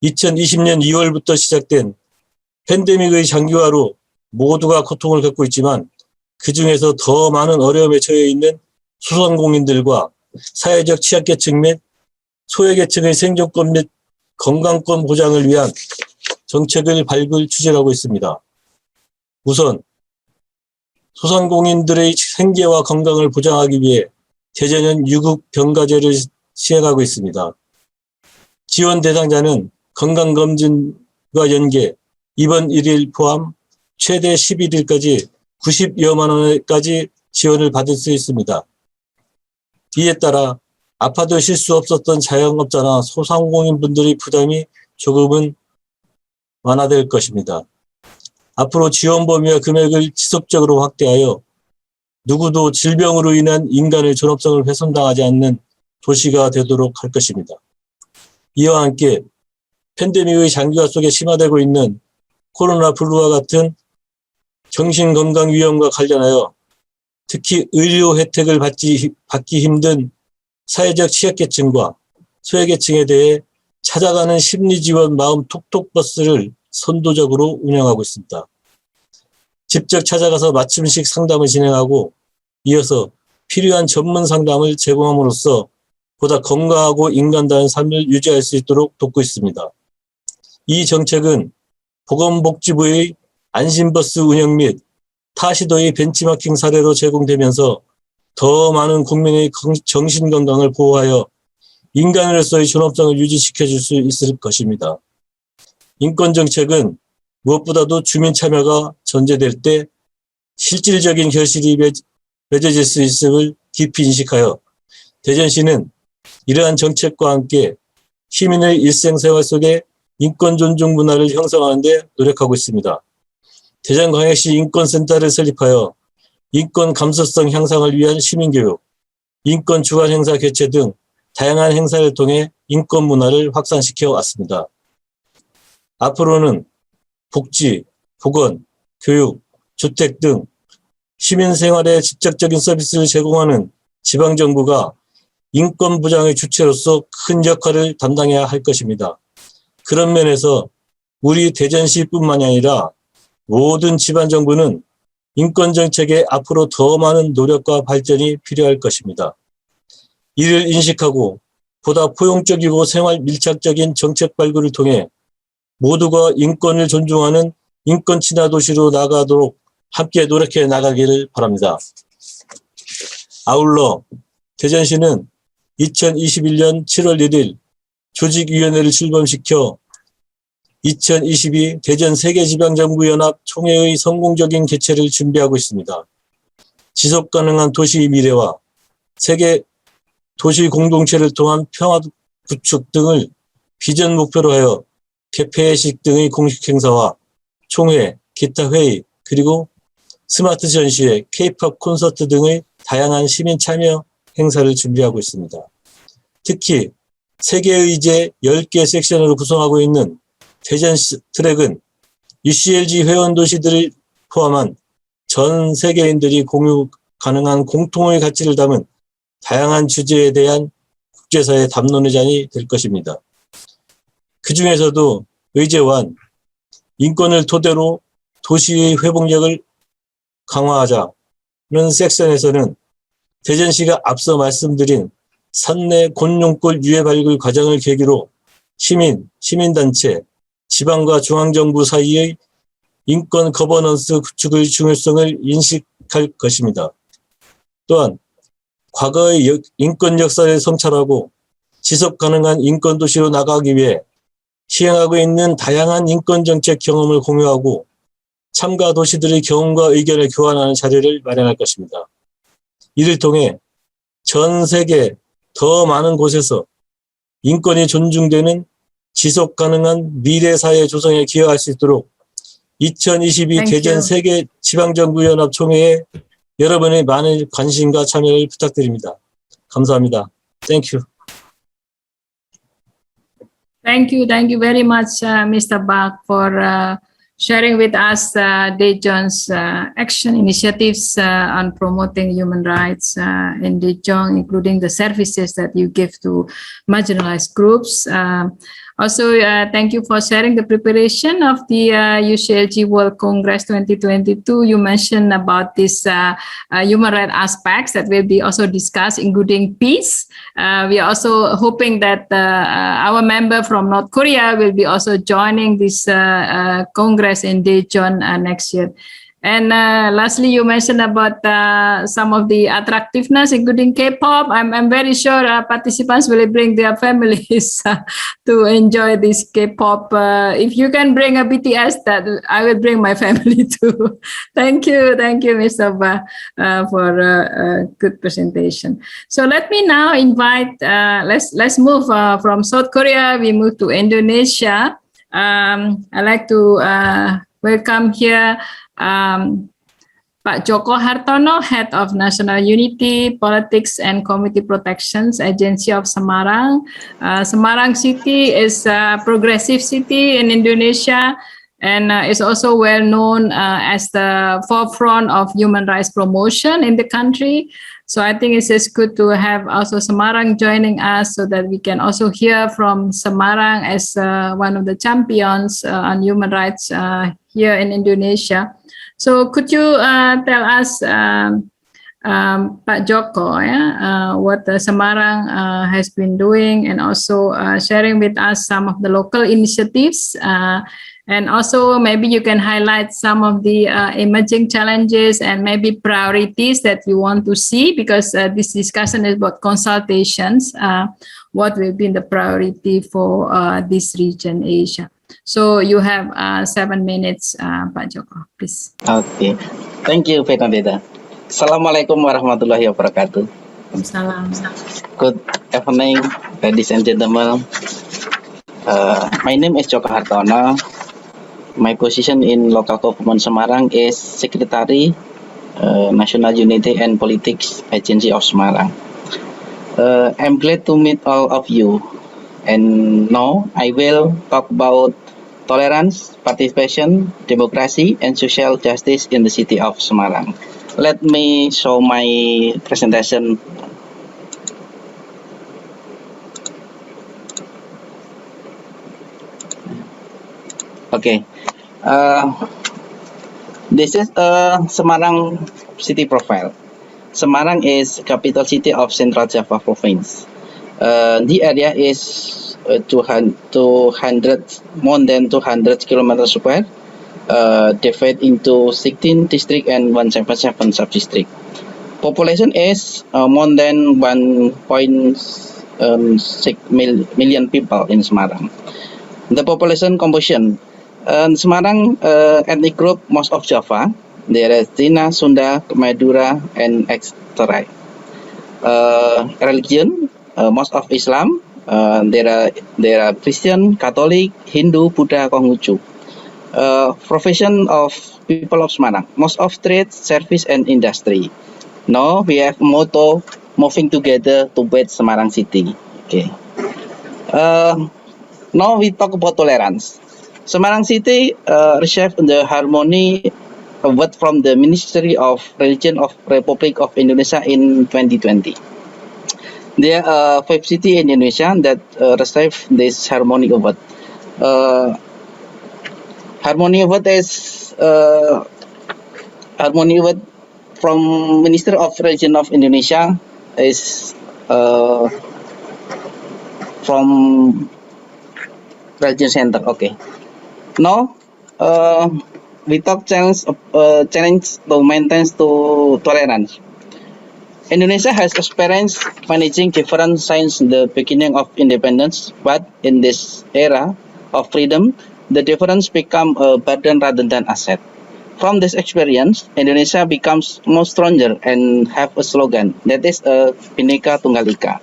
2020년 2월부터 시작된 팬데믹의 장기화로 모두가 고통을 겪고 있지만 그중에서 더 많은 어려움에 처해 있는 소상공인들과 사회적 취약계층 및 소외계층의 생존권 및 건강권 보장을 위한 정책을 발굴 추진하고 있습니다. 우선 소상공인들의 생계와 건강을 보장하기 위해 대전은 유급병가제를 시행하고 있습니다. 지원 대상자는 건강검진과 연계, 입원 1일 포함 최대 11일까지 90여만 원까지 지원을 받을 수 있습니다. 이에 따라 아파도 실수 없었던 자영업자나 소상공인분들의 부담이 조금은 완화될 것입니다. 앞으로 지원 범위와 금액을 지속적으로 확대하여 누구도 질병으로 인한 인간의 존엄성을 훼손당하지 않는 도시가 되도록 할 것입니다. 이와 함께 팬데믹의 장기화 속에 심화되고 있는 코로나 블루와 같은 정신건강 위험과 관련하여 특히 의료 혜택을 받기 힘든 사회적 취약계층과 소외계층에 대해 찾아가는 심리지원 마음 톡톡 버스를 선도적으로 운영하고 있습니다. 직접 찾아가서 맞춤식 상담을 진행하고 이어서 필요한 전문 상담을 제공함으로써 보다 건강하고 인간다운 삶을 유지할 수 있도록 돕고 있습니다. 이 정책은 보건복지부의 안심버스 운영 및 타시도의 벤치마킹 사례로 제공되면서 더 많은 국민의 정신건강을 보호하여 인간으로서의 존엄성을 유지시켜 줄 수 있을 것입니다. 인권정책은 무엇보다도 주민 참여가 전제될 때 실질적인 결실이 맺어질 수 있음을 깊이 인식하여 대전시는 이러한 정책과 함께 시민의 일생생활 속에 인권 존중 문화를 형성하는 데 노력하고 있습니다. 대전광역시 인권센터를 설립하여 인권 감수성 향상을 위한 시민교육, 인권 주간 행사 개최 등 다양한 행사를 통해 인권 문화를 확산시켜 왔습니다. 앞으로는 복지, 보건, 교육, 주택 등 시민 생활에 직접적인 서비스를 제공하는 지방정부가 인권 보장의 주체로서 큰 역할을 담당해야 할 것입니다. 그런 면에서 우리 대전시뿐만이 아니라 모든 지방정부는 인권정책에 앞으로 더 많은 노력과 발전이 필요할 것입니다. 이를 인식하고 보다 포용적이고 생활 밀착적인 정책 발굴을 통해 모두가 인권을 존중하는 인권 친화 도시로 나아가도록 함께 노력해 나가기를 바랍니다. 아울러 대전시는 2021년 7월 1일 조직위원회를 출범시켜 2022 대전 세계지방정부연합 총회의 성공적인 개최를 준비하고 있습니다. 지속가능한 도시의 미래와 세계 도시 공동체를 통한 평화 구축 등을 비전 목표로 하여 개폐식 등의 공식 행사와 총회, 기타 회의, 그리고 스마트 전시회, K-POP 콘서트 등의 다양한 시민 참여 행사를 준비하고 있습니다. 특히 세계의제 10개 섹션으로 구성하고 있는 대전 트랙은 UCLG 회원 도시들을 포함한 전 세계인들이 공유 가능한 공통의 가치를 담은 다양한 주제에 대한 국제사회 담론의 장이 될 것입니다. 그 중에서도 의제완, 인권을 토대로 도시의 회복력을 강화하자는 섹션에서는 대전시가 앞서 말씀드린 산내 곤룡골 유해 발굴 과정을 계기로 시민단체, 지방과 중앙정부 사이의 인권 거버넌스 구축의 중요성을 인식할 것입니다. 또한 과거의 인권 역사를 성찰하고 지속 가능한 인권 도시로 나가기 위해 시행하고 있는 다양한 인권 정책 경험을 공유하고 참가 도시들의 경험과 의견을 교환하는 자리를 마련할 것입니다. 이를 통해 전 세계 더 많은 곳에서 인권이 존중되는 지속 가능한 미래 사회 조성에 기여할 수 있도록 2022 대전 세계지방정부연합 총회에 여러분의 많은 관심과 참여를 부탁드립니다. 감사합니다. Thank you. Thank you very much, Mr. Bak, for sharing with us Daejeon's action initiatives on promoting human rights in Daejeon, including the services that you give to marginalized groups. Also, thank you for sharing the preparation of the UCLG World Congress 2022. You mentioned about this human rights aspects that will be also discussed, including peace. We are also hoping that our member from North Korea will be also joining this Congress in Daejeon next year. And lastly, you mentioned about some of the attractiveness, including K-pop. I'm very sure participants will bring their families to enjoy this K-pop. If you can bring a BTS, that I will bring my family too. Thank you, Mr. Ba, for a good presentation. So let me now invite. Let's move from South Korea. We move to Indonesia. I'd like to welcome here Pak Joko Hartono, Head of National Unity, Politics and Community Protections Agency of Semarang. Semarang City is a progressive city in Indonesia and is also well known as the forefront of human rights promotion in the country. So I think it's just good to have also Semarang joining us so that we can also hear from Semarang as one of the champions on human rights here in Indonesia. So could you tell us, Pak Joko, what Semarang has been doing, and also sharing with us some of the local initiatives, and also maybe you can highlight some of the emerging challenges and maybe priorities that you want to see, because this discussion is about consultations. What will be the priority for this region, Asia? So you have 7 minutes, Pak Joko, please. Okay, thank you, Fernanda. Assalamualaikum warahmatullahi wabarakatuh. Salam. Good evening, ladies and gentlemen. My name is Joko Hartono. My position in local government Semarang is Secretary, National Unity and Politics Agency of Semarang. I'm glad to meet all of you. And now I will talk about tolerance, participation, democracy, and social justice in the city of Semarang. Let me show my presentation. Okay. This is a Semarang city profile. Semarang is capital city of Central Java Province. The area is more than 200 kilometers square, divided into 16 district and 177 sub-district. Population is more than 1.6 million people in Semarang. The population composition, Semarang ethnic group, most of Java. There is Cina, Sunda, Madura, and etc. Religion, most of Islam. There are Christian, Catholic, Hindu, Buddha, Gwangju. Profession of people of Semarang, most of trade, service, and industry. Now we have motto, moving together to build Semarang city. Okay. Now we talk about tolerance. Semarang city received the harmony award from the Ministry of Religion of Republic of Indonesia in 2020. There are 5 cities in Indonesia that received this Harmony Award. Harmony Award is Harmony Award from Ministry of Religion of Indonesia is from Religion Center. Okay. Now we talk challenge to maintain to tolerance. Indonesia has experienced managing different since the beginning of independence, but in this era of freedom, the difference become a burden rather than asset. From this experience, Indonesia becomes more stronger and have a slogan that is Bhinneka Tunggal Ika.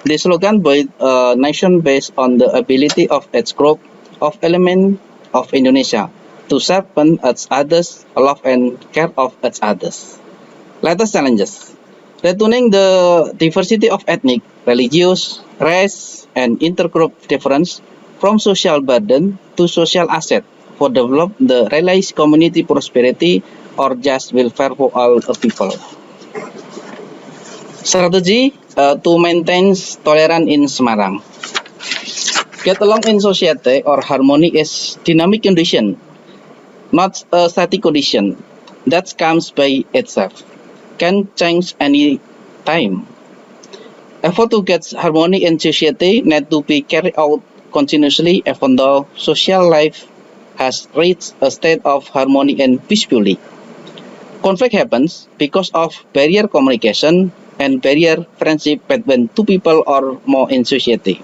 The slogan built a nation based on the ability of its group of elements of Indonesia to sharpen its others, love and care of its others. Latest challenges. Returning the diversity of ethnic, religious, race, and intergroup difference from social burden to social asset for develop the realized community prosperity or just welfare for all people. Strategy to maintain tolerance in Semarang. Get along in society or harmony is dynamic condition, not a static condition that comes by itself. Can change any time. Effort to get harmony in society need to be carried out continuously even though social life has reached a state of harmony and peacefully. Conflict happens because of barrier communication and barrier friendship between two people or more in society.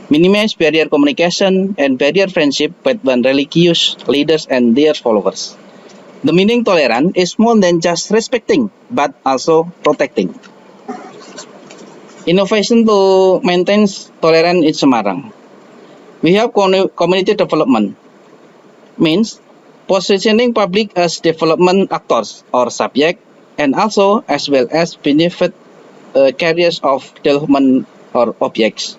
Minimize barrier communication and barrier friendship between religious leaders and their followers. The meaning tolerance is more than just respecting, but also protecting. Innovation to maintain tolerance in Semarang. We have community development, means positioning public as development actors or subject, and also as well as benefit carriers of development or objects.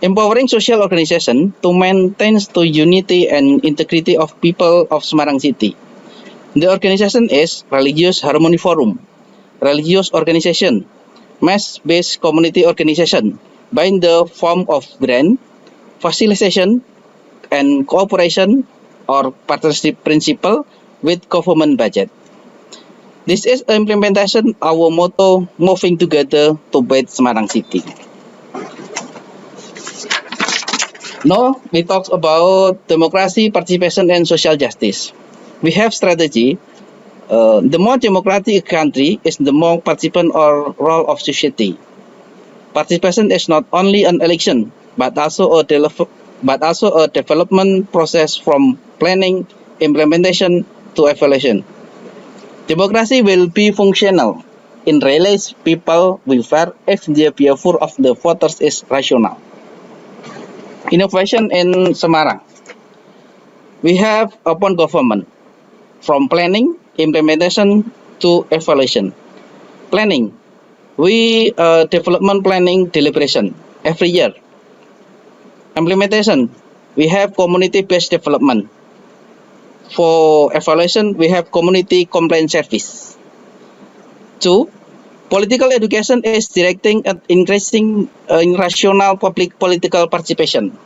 Empowering social organization to maintain the unity and integrity of people of Semarang City. The organization is Religious Harmony Forum, religious organization, mass-based community organization by the form of grant, facilitation, and cooperation or partnership principle with government budget. This is implementation our motto, moving together to build Semarang City. Now we talk about democracy, participation, and social justice. We have strategy. The more democratic a country is, the more participant or role of society. Participation is not only an election, but also a development process from planning, implementation to evaluation. Democracy will be functional in realize people welfare if the behavior of the voters is rational. Innovation in Semarang. We have open government. From planning, implementation to evaluation. Planning, we development planning deliberation every year. Implementation, we have community-based development. For evaluation, we have community complaint service. 2, political education is directing at increasing rational public political participation.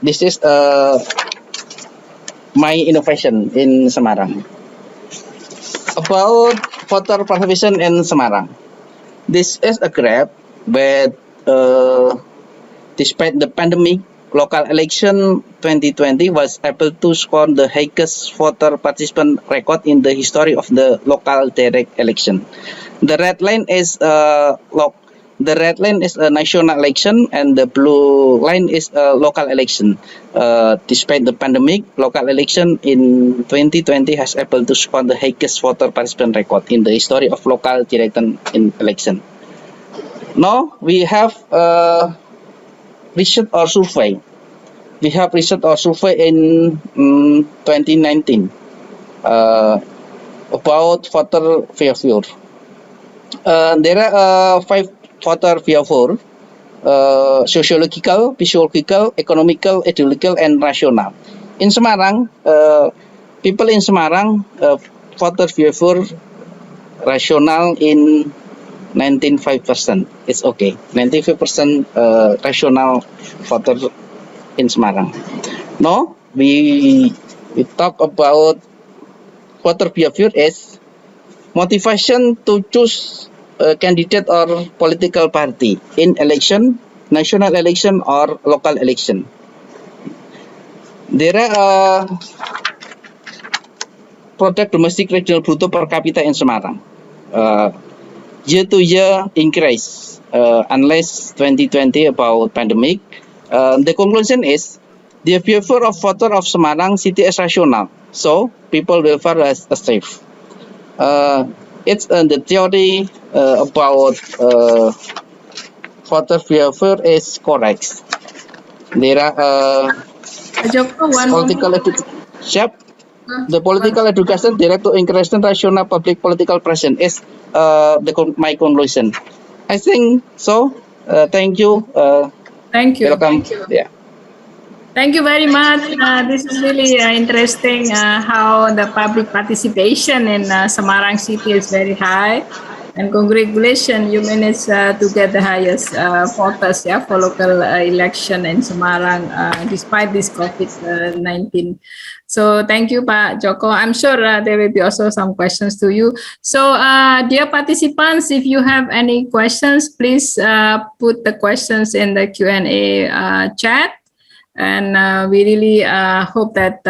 This is my innovation in Semarang. About voter participation in Semarang. This is a graph, but despite the pandemic, local election 2020 was able to score the highest voter participant record in the history of the local direct election. The red line is a national election, and the blue line is a local election. Despite the pandemic, local election in 2020 has able to score the highest voter participant record in the history of local direct election. Now we have research or survey. We have research or survey in 2019 about voter behavior. There are 5 voter behavior: sociological, physiological, economical, ideological, and rational. In Semarang, people in Semarang voter behavior rational in 95%. It's okay. 95% rational voter in Semarang. Now we talk about voter behavior as motivation to choose a candidate or political party in election, national election, or local election. There are product domestic regional brutto per capita in Semarang. year-to-year increase, unless 2020 about pandemic. The conclusion is the behavior of voter of Semarang city is rational, so people will feel as safe. It's the theory about voter behavior is correct. There are political education. The political education direct to increase rational public political presence is my conclusion. I think so. Thank you. Thank you. Welcome. Thank you. Yeah. Thank you very much. This is really interesting how the public participation in Semarang city is very high. And congratulations, you managed to get the highest voters for local election in Semarang despite this COVID-19. So thank you, Pak Joko. I'm sure there will be also some questions to you. So dear participants, if you have any questions, please put the questions in the Q&A chat. And we really hope that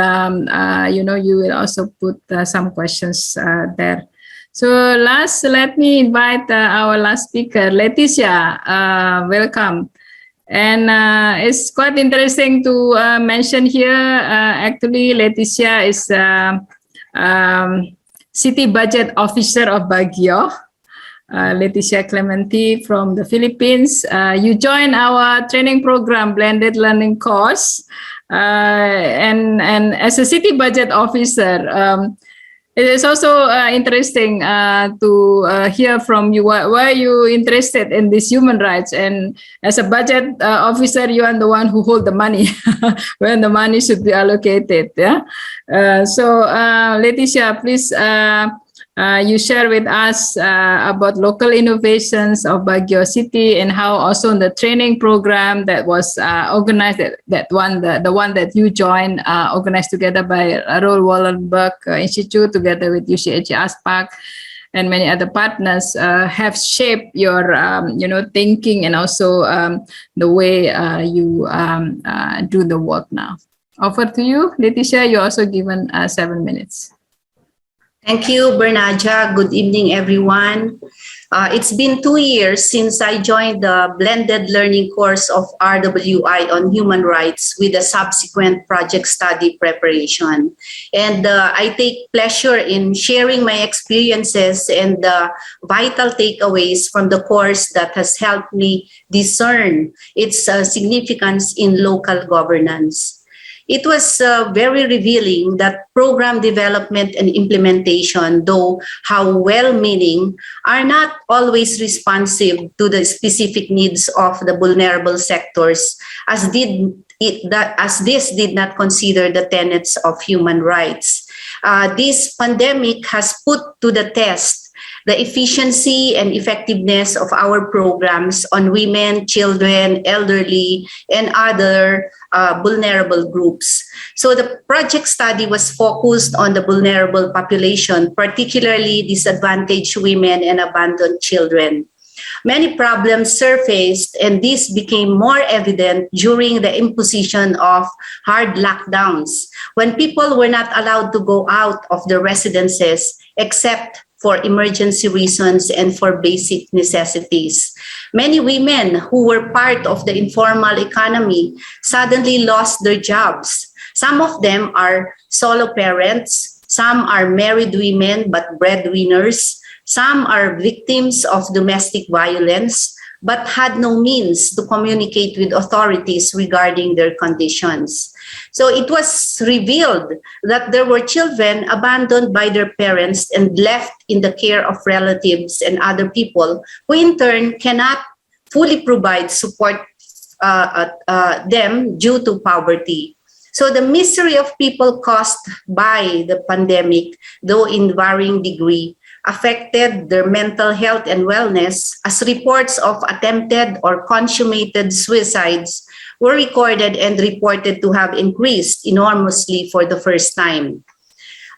you will also put some questions there. So last, let me invite our last speaker, Leticia. Welcome. And it's quite interesting to mention here. Actually, Leticia is City Budget Officer of Baguio. Leticia Clementi from the Philippines. You joined our training program, blended learning course, and as a city budget officer. It is also interesting to hear from you. Why are you interested in this human rights? And as a budget officer, you are the one who hold the money when the money should be allocated. Yeah. So Leticia, please. You share with us about local innovations of Baguio City and how also in the training program that was organized, the one that you joined, organized together by Roel Wallenberg Institute together with UCLG-CISDP and many other partners have shaped your thinking and also the way you do the work now. Over to you, Leticia. You're also given 7 minutes. Thank you, Bernaja. Good evening, everyone. It's been 2 years since I joined the blended learning course of RWI on human rights with a subsequent project study preparation. And I take pleasure in sharing my experiences and the vital takeaways from the course that has helped me discern its significance in local governance. It was very revealing that program development and implementation, though how well-meaning, are not always responsive to the specific needs of the vulnerable sectors, as this did not consider the tenets of human rights. This pandemic has put to the test the efficiency and effectiveness of our programs on women, children, elderly, and other vulnerable groups. So the project study was focused on the vulnerable population, particularly disadvantaged women and abandoned children. Many problems surfaced, and this became more evident during the imposition of hard lockdowns, when people were not allowed to go out of their residences except for emergency reasons and for basic necessities. Many women who were part of the informal economy suddenly lost their jobs. Some of them are solo parents, some are married women but breadwinners, some are victims of domestic violence but had no means to communicate with authorities regarding their conditions. So it was revealed that there were children abandoned by their parents and left in the care of relatives and other people who in turn cannot fully provide support them due to poverty. So the misery of people caused by the pandemic, though in varying degree, affected their mental health and wellness, as reports of attempted or consummated suicides were recorded and reported to have increased enormously for the first time.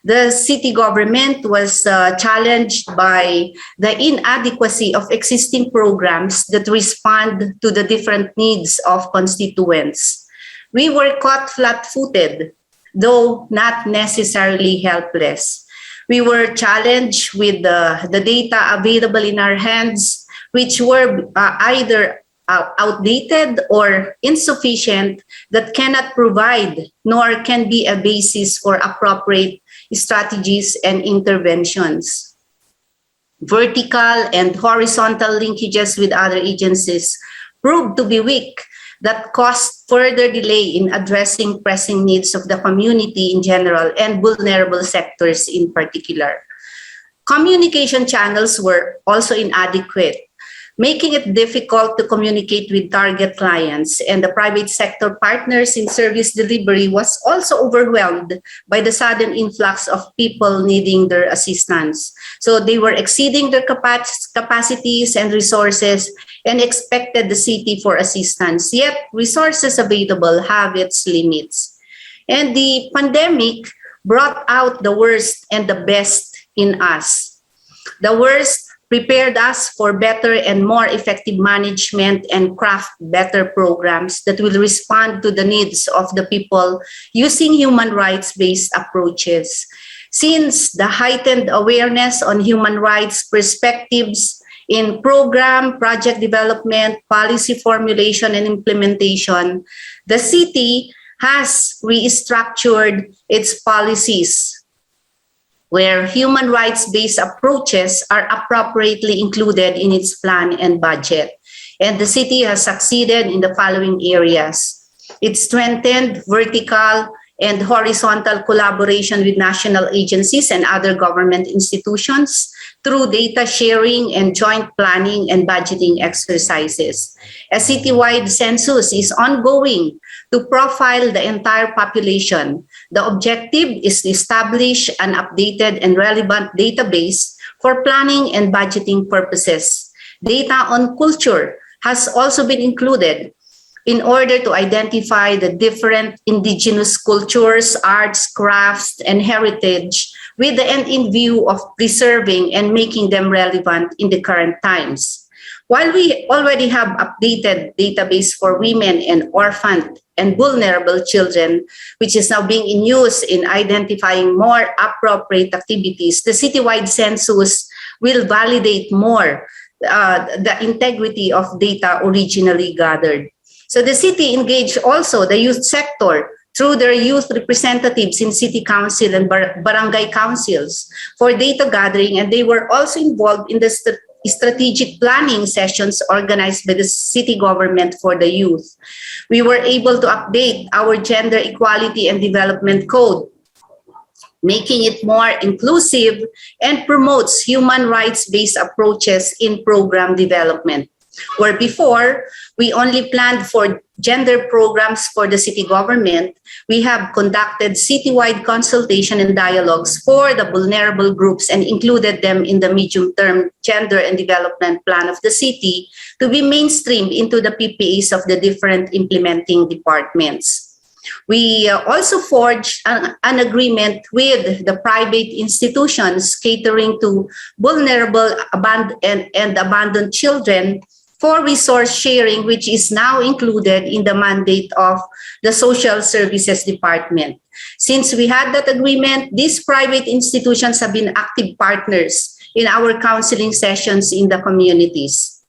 The city government was challenged by the inadequacy of existing programs that respond to the different needs of constituents. We were caught flat-footed, though not necessarily helpless. We were challenged with the data available in our hands, which were either outdated or insufficient, that cannot provide nor can be a basis for appropriate strategies and interventions. Vertical and horizontal linkages with other agencies proved to be weak, that caused further delay in addressing pressing needs of the community in general and vulnerable sectors in particular. Communication channels were also inadequate, making it difficult to communicate with target clients, and the private sector partners in service delivery was also overwhelmed by the sudden influx of people needing their assistance. So they were exceeding their capacities and resources and expected the city for assistance, yet resources available have its limits. And the pandemic brought out the worst and the best in us. The worst prepared us for better and more effective management and craft better programs that will respond to the needs of the people using human rights-based approaches. Since the heightened awareness on human rights perspectives in program, project development, policy formulation, and implementation, the city has restructured its policies, where human rights-based approaches are appropriately included in its plan and budget. And the city has succeeded in the following areas. It strengthened vertical and horizontal collaboration with national agencies and other government institutions through data sharing and joint planning and budgeting exercises. A citywide census is ongoing to profile the entire population. The objective is to establish an updated and relevant database for planning and budgeting purposes. Data on culture has also been included in order to identify the different indigenous cultures, arts, crafts, and heritage with the end in view of preserving and making them relevant in the current times. While we already have updated database for women and orphaned and vulnerable children, which is now being in use in identifying more appropriate activities, the citywide census will validate more the integrity of data originally gathered. So the city engaged also the youth sector through their youth representatives in city council and barangay councils for data gathering, and they were also involved in the strategic planning sessions organized by the city government for the youth. We were able to update our gender equality and development code, making it more inclusive and promotes human rights-based approaches in program development. Where before, we only planned for gender programs for the city government, we have conducted citywide consultation and dialogues for the vulnerable groups and included them in the medium-term gender and development plan of the city to be mainstreamed into the PPAs of the different implementing departments. We also forged an agreement with the private institutions catering to vulnerable and abandoned children for resource sharing, which is now included in the mandate of the Social Services Department. Since we had that agreement, these private institutions have been active partners in our counseling sessions in the communities.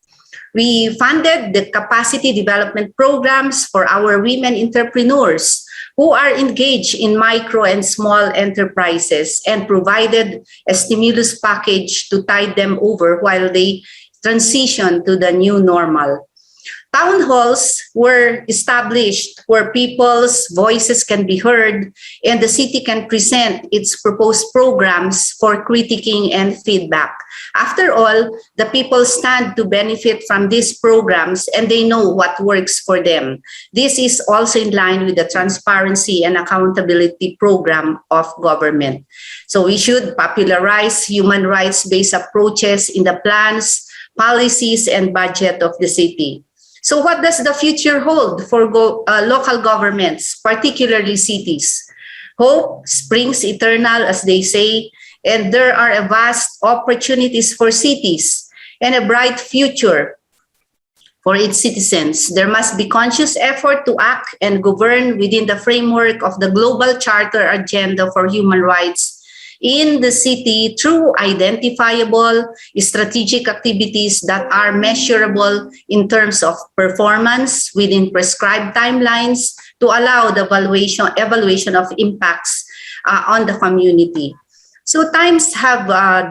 We funded the capacity development programs for our women entrepreneurs who are engaged in micro and small enterprises and provided a stimulus package to tide them over while they transition to the new normal. Town halls were established where people's voices can be heard and the city can present its proposed programs for critiquing and feedback. After all, the people stand to benefit from these programs and they know what works for them. This is also in line with the transparency and accountability program of government. So we should popularize human rights-based approaches in the plans, policies, and budget of the city. So what does the future hold for local governments, particularly cities? Hope springs eternal, as they say, and there are vast opportunities for cities and a bright future for its citizens. There must be conscious effort to act and govern within the framework of the Global Charter Agenda for Human Rights in the city through identifiable strategic activities that are measurable in terms of performance within prescribed timelines to allow the evaluation of impacts on the community. So times have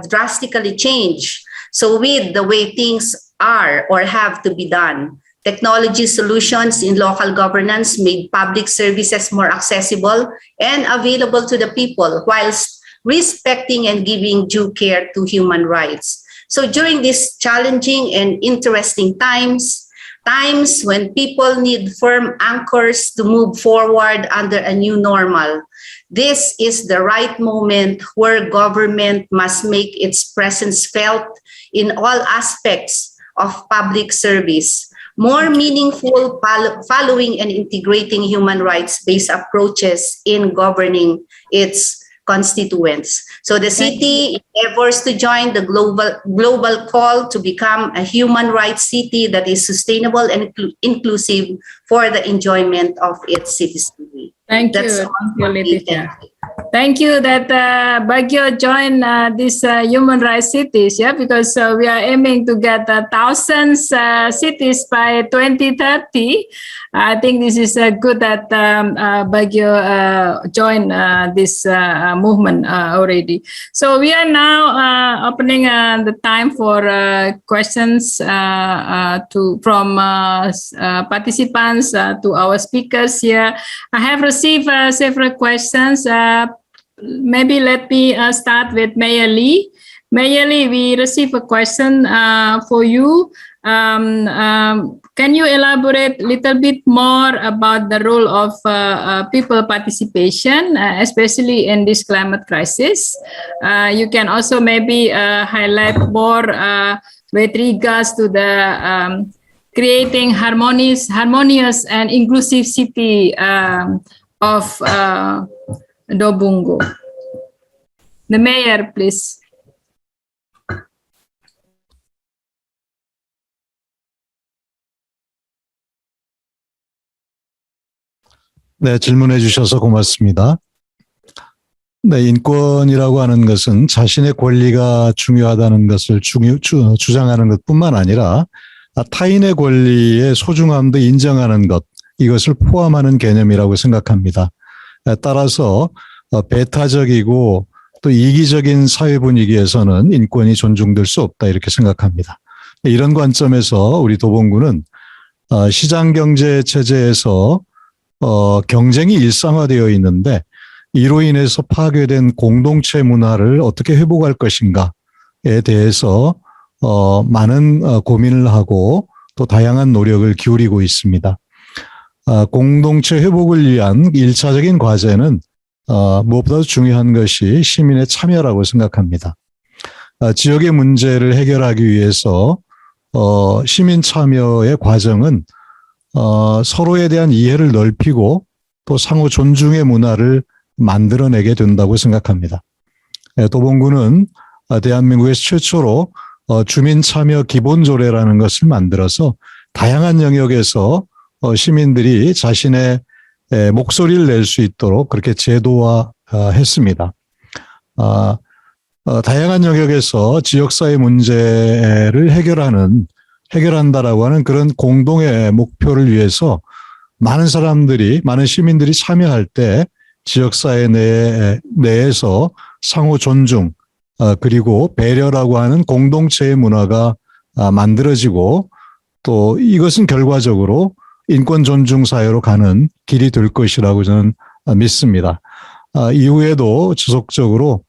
drastically changed. So with the way things are or have to be done, technology solutions in local governance made public services more accessible and available to the people whilst respecting and giving due care to human rights. So during these challenging and interesting times when people need firm anchors to move forward under a new normal, this is the right moment where government must make its presence felt in all aspects of public service, more meaningful following and integrating human rights-based approaches in governing its constituents. So the city endeavors to join the global call to become a human rights city that is sustainable and inclusive for the enjoyment of its citizenry. Thank you. Thank you, Leticia. Thank you that Baguio joined these human rights cities, yeah, because we are aiming to get thousands cities by 2030. I think this is good that Baguio joined this movement already. So we are now opening the time for questions from participants to our speakers here. I have received several questions. Maybe let me start with Mayor Lee. Mayor Lee, we received a question for you. Can you elaborate a little bit more about the role of people participation, especially in this climate crisis? You can also maybe highlight more with regards to the creating harmonious and inclusive city of Dombungu. The mayor, please. 네, 질문해 주셔서 고맙습니다. 네, 인권이라고 하는 것은 자신의 권리가 중요하다는 것을 주장하는 것뿐만 아니라 타인의 권리의 소중함도 인정하는 것, 이것을 포함하는 개념이라고 생각합니다. 따라서 배타적이고 또 이기적인 사회 분위기에서는 인권이 존중될 수 없다, 이렇게 생각합니다. 이런 관점에서 우리 도봉구는 시장경제 체제에서 경쟁이 일상화되어 있는데 이로 인해서 파괴된 공동체 문화를 어떻게 회복할 것인가에 대해서 많은 고민을 하고 또 다양한 노력을 기울이고 있습니다. 공동체 회복을 위한 1차적인 과제는 무엇보다도 중요한 것이 시민의 참여라고 생각합니다. 지역의 문제를 해결하기 위해서 시민 참여의 과정은 서로에 대한 이해를 넓히고 또 상호 존중의 문화를 만들어내게 된다고 생각합니다. 도봉구는 대한민국에서 최초로 주민 참여 기본조례라는 것을 만들어서 다양한 영역에서 시민들이 자신의 목소리를 낼 수 있도록 그렇게 제도화했습니다. 다양한 영역에서 지역사회 문제를 해결한다라고 하는 그런 공동의 목표를 위해서 많은 시민들이 참여할 때 지역사회 내에서 상호 존중, 그리고 배려라고 하는 공동체의 문화가 만들어지고 또 이것은 결과적으로 인권 존중 사회로 가는 길이 될 것이라고 저는 믿습니다. 이후에도 지속적으로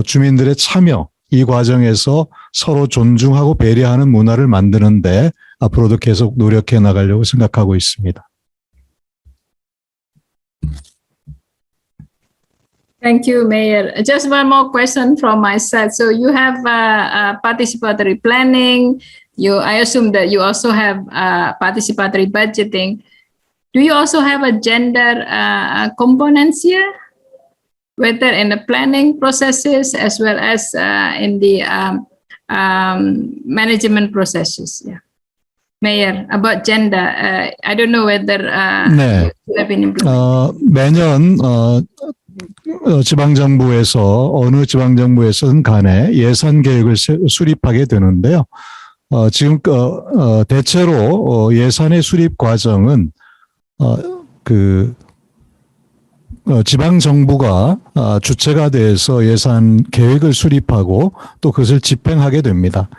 주민들의 참여, 이 과정에서 서로 존중하고 배려하는 문화를 만드는데 앞으로도 계속 노력해 나가려고 생각하고 있습니다. Thank you, Mayor. Just one more question from my side. So you have participatory planning. I assume that you also have participatory budgeting. Do you also have a gender components here, whether in the planning processes as well as in the management processes? Yeah. Mayor, about gender, I don't know whether 네. you have been implemented. 매년 지방정부에서 어느 지방정부에서든 간에 예산 계획을 수립하게 되는데요. 지금 대체로 예산의 수립 과정은 지방정부가 주체가 돼서 예산 계획을 수립하고 또 그것을 집행하게 됩니다.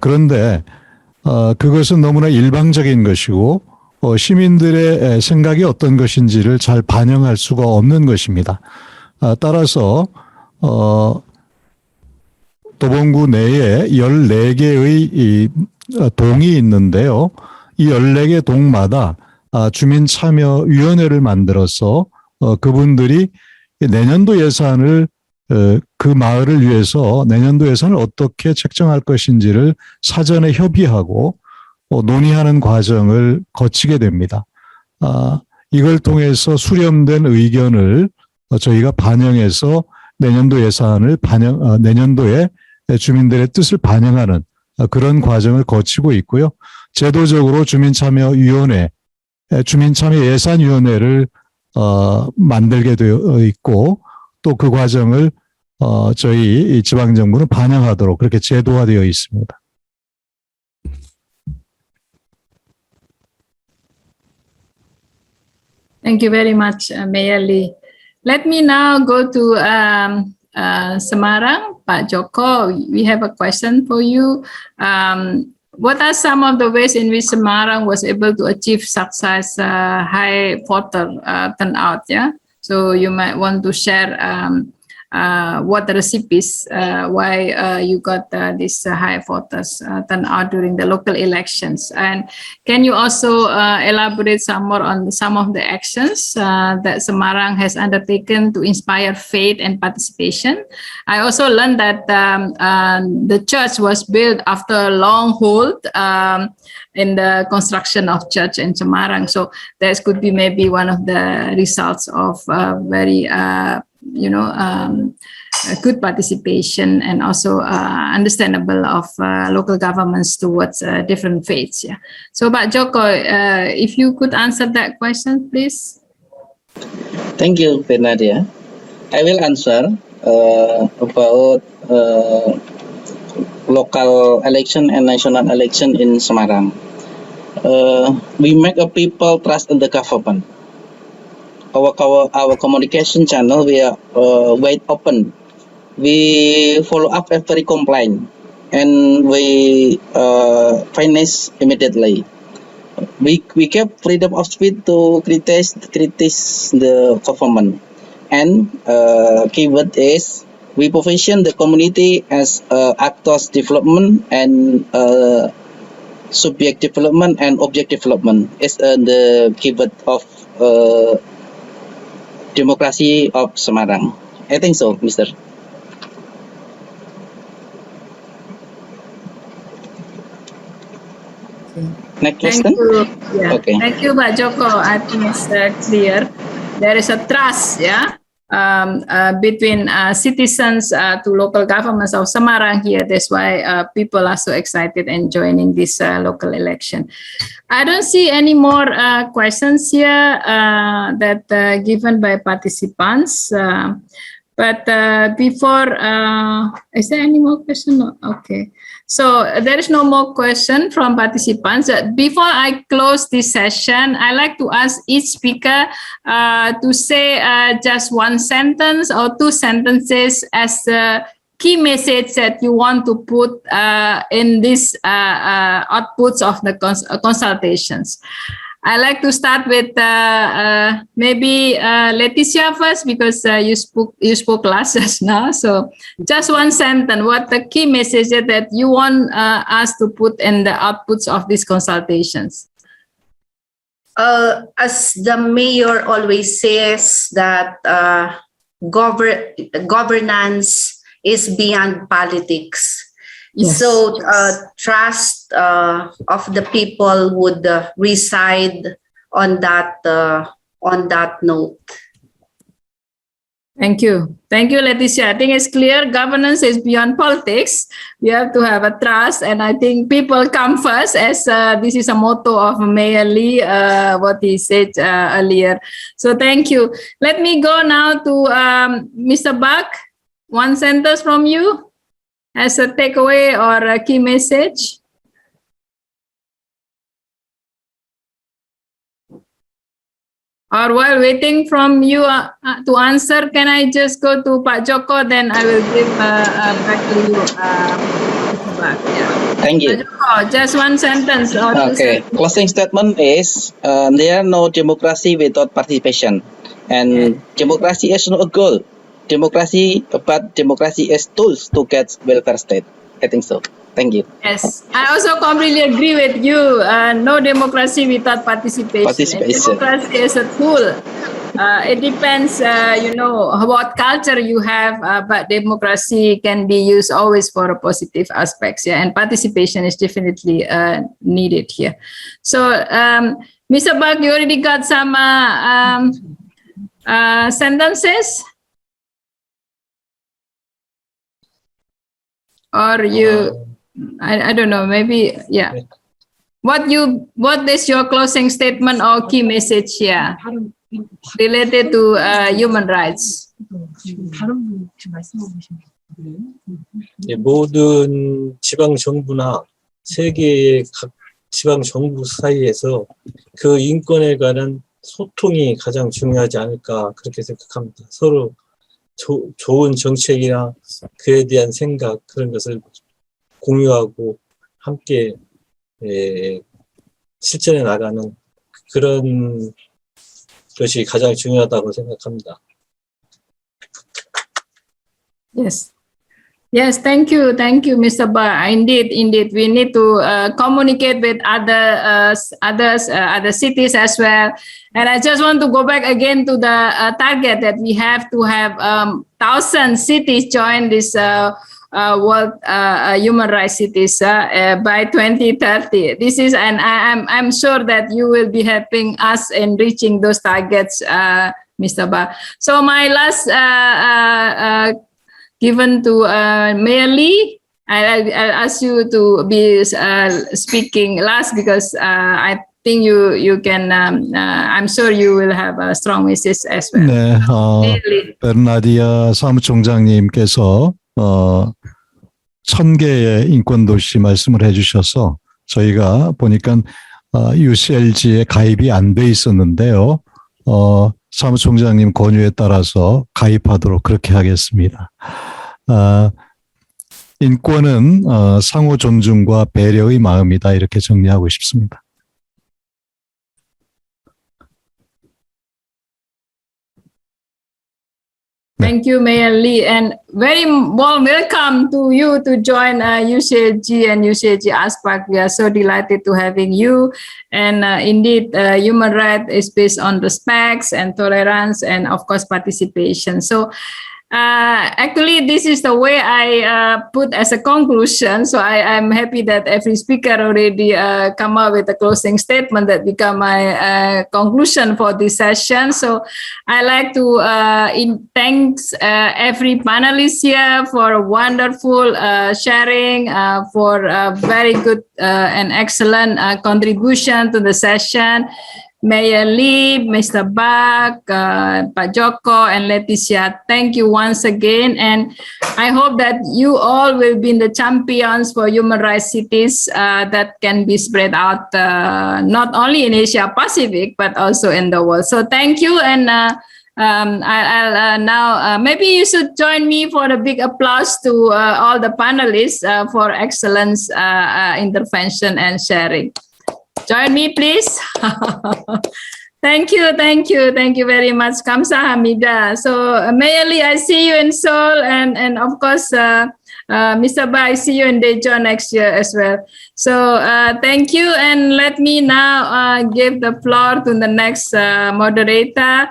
그런데 그것은 너무나 일방적인 것이고 시민들의 생각이 어떤 것인지를 잘 반영할 수가 없는 것입니다. 따라서 도봉구 내에 14개의 동이 있는데요. 이 14개 동마다 주민참여위원회를 만들어서 그분들이 내년도 예산을 그 마을을 위해서 내년도 예산을 어떻게 책정할 것인지를 사전에 협의하고 논의하는 과정을 거치게 됩니다. 이걸 통해서 수렴된 의견을 저희가 반영해서 내년도 예산을 내년도에 주민들의 뜻을 반영하는 그런 과정을 거치고 있고요. 제도적으로 주민참여위원회, 주민참여예산위원회를 만들게 되어 있고 또 그 과정을 저희 지방정부는 반영하도록 그렇게 제도화되어 있습니다. Thank you very much, Mayor Lee. Let me now go to Semarang. Pak Joko, we have a question for you. What are some of the ways in which Semarang was able to achieve success, high voter turnout? Yeah, so you might want to share what the recipes, why you got this high voters turnout during the local elections. And can you also elaborate some more on some of the actions that Semarang has undertaken to inspire faith and participation? I also learned that the church was built after a long hold in the construction of church in Semarang. So that could be maybe one of the results of very good participation and also understandable of local governments towards different faiths. Yeah. So, Pak Joko, if you could answer that question, please. Thank you, Bernadia. I will answer about local election and national election in Semarang. We make a people trust in the government. Our communication channel, we are wide open. We follow up every complaint and we finish immediately. We kept freedom of speech to criticize the government. And keyword is we position the community as actors development and subject development and object development is the keyword of democracy of Semarang. I think so, Mr. Next question. Thank you. Yeah. Okay. Thank you, Pak Joko. I think it's clear. There is a trust, yeah, between citizens to local governments of Semarang here. That's why people are so excited and joining this local election. I don't see any more questions here that given by participants. But before, is there any more question? No? Okay. So there is no more question from participants. Before I close this session, I like to ask each speaker to say just one sentence or two sentences as the key message that you want to put in this outputs of the consultations. I like to start with maybe Leticia first because you spoke last just now. So just one sentence. What the key message that you want us to put in the outputs of these consultations? As the mayor always says that governance is beyond politics. Yes. So trust of the people would reside on that note. Thank you. Thank you, Leticia. I think it's clear governance is beyond politics. We have to have a trust, and I think people come first, as this is a motto of Mayor Lee, what he said earlier. So thank you. Let me go now to Mr. Buck. One sentence from you as a takeaway or a key message. Or while waiting from you to answer, can I just go to Pak Joko? Then I will give back to you. Yeah. Thank you. Pak Joko, just one sentence. Or Okay. Closing statement is there are no democracy without participation, and democracy is not a goal. Democracy, but democracy is tools to get welfare state. I think so. Thank you. Yes, I also completely agree with you. No democracy without participation. Democracy is a tool. It depends, what culture you have, but democracy can be used always for a positive aspects. Yeah, and participation is definitely needed here. So, Mr. Buck, you already got some sentences, or you? I don't know, maybe, yeah. What is your closing statement or key message here related to human rights? 네, 모든 지방 정부나 세계의 각 지방 정부 사이에서 그 인권에 관한 소통이 가장 중요하지 않을까 그렇게 생각합니다. 서로 좋은 정책이나 그에 대한 생각 그런 것을 공유하고 함께 실천해 나가는 그런 것이 가장 중요하다고 생각합니다. Yes. Yes, thank you, Mr. Ba. Indeed, we need to communicate with other cities as well. And I just want to go back again to the target that we have to have 1,000 cities join this World Human Rights Cities by 2030. This is, and I'm sure that you will be helping us in reaching those targets, Mr. Ba. So my last given to Mayor Lee, I'll ask you to be speaking last because I think you can. I'm sure you will have a strong message as well. 네, 베르나디아 사무총장님께서 1000개의 인권도시 말씀을 해주셔서 저희가 보니까 UCLG에 가입이 안 돼 있었는데요. 사무총장님 권유에 따라서 가입하도록 그렇게 하겠습니다. 인권은 상호 존중과 배려의 마음이다 이렇게 정리하고 싶습니다. Thank you, Mayor Lee, and very warm welcome to you to join UCLG and UCLG-ASPAC. We are so delighted to having you. And indeed, human rights is based on respect and tolerance and, of course, participation. So actually, this is the way I put as a conclusion. So I'm happy that every speaker already come up with a closing statement that become my conclusion for this session. So I like to thanks every panelist here for a wonderful sharing, for a very good and excellent contribution to the session. Mayor Lee, Mr. Bak, Pak Joko, and Leticia, thank you once again. And I hope that you all will be the champions for human rights cities that can be spread out not only in Asia Pacific, but also in the world. So thank you. And I'll now, maybe you should join me for a big applause to all the panelists for excellent intervention and sharing. Join me, please. Thank you very much. Kamsahamnida. So, Mayor Lee, I see you in Seoul, and of course, Mr. Ba, I see you in Daejeon next year as well. So, thank you, and let me now give the floor to the next moderator.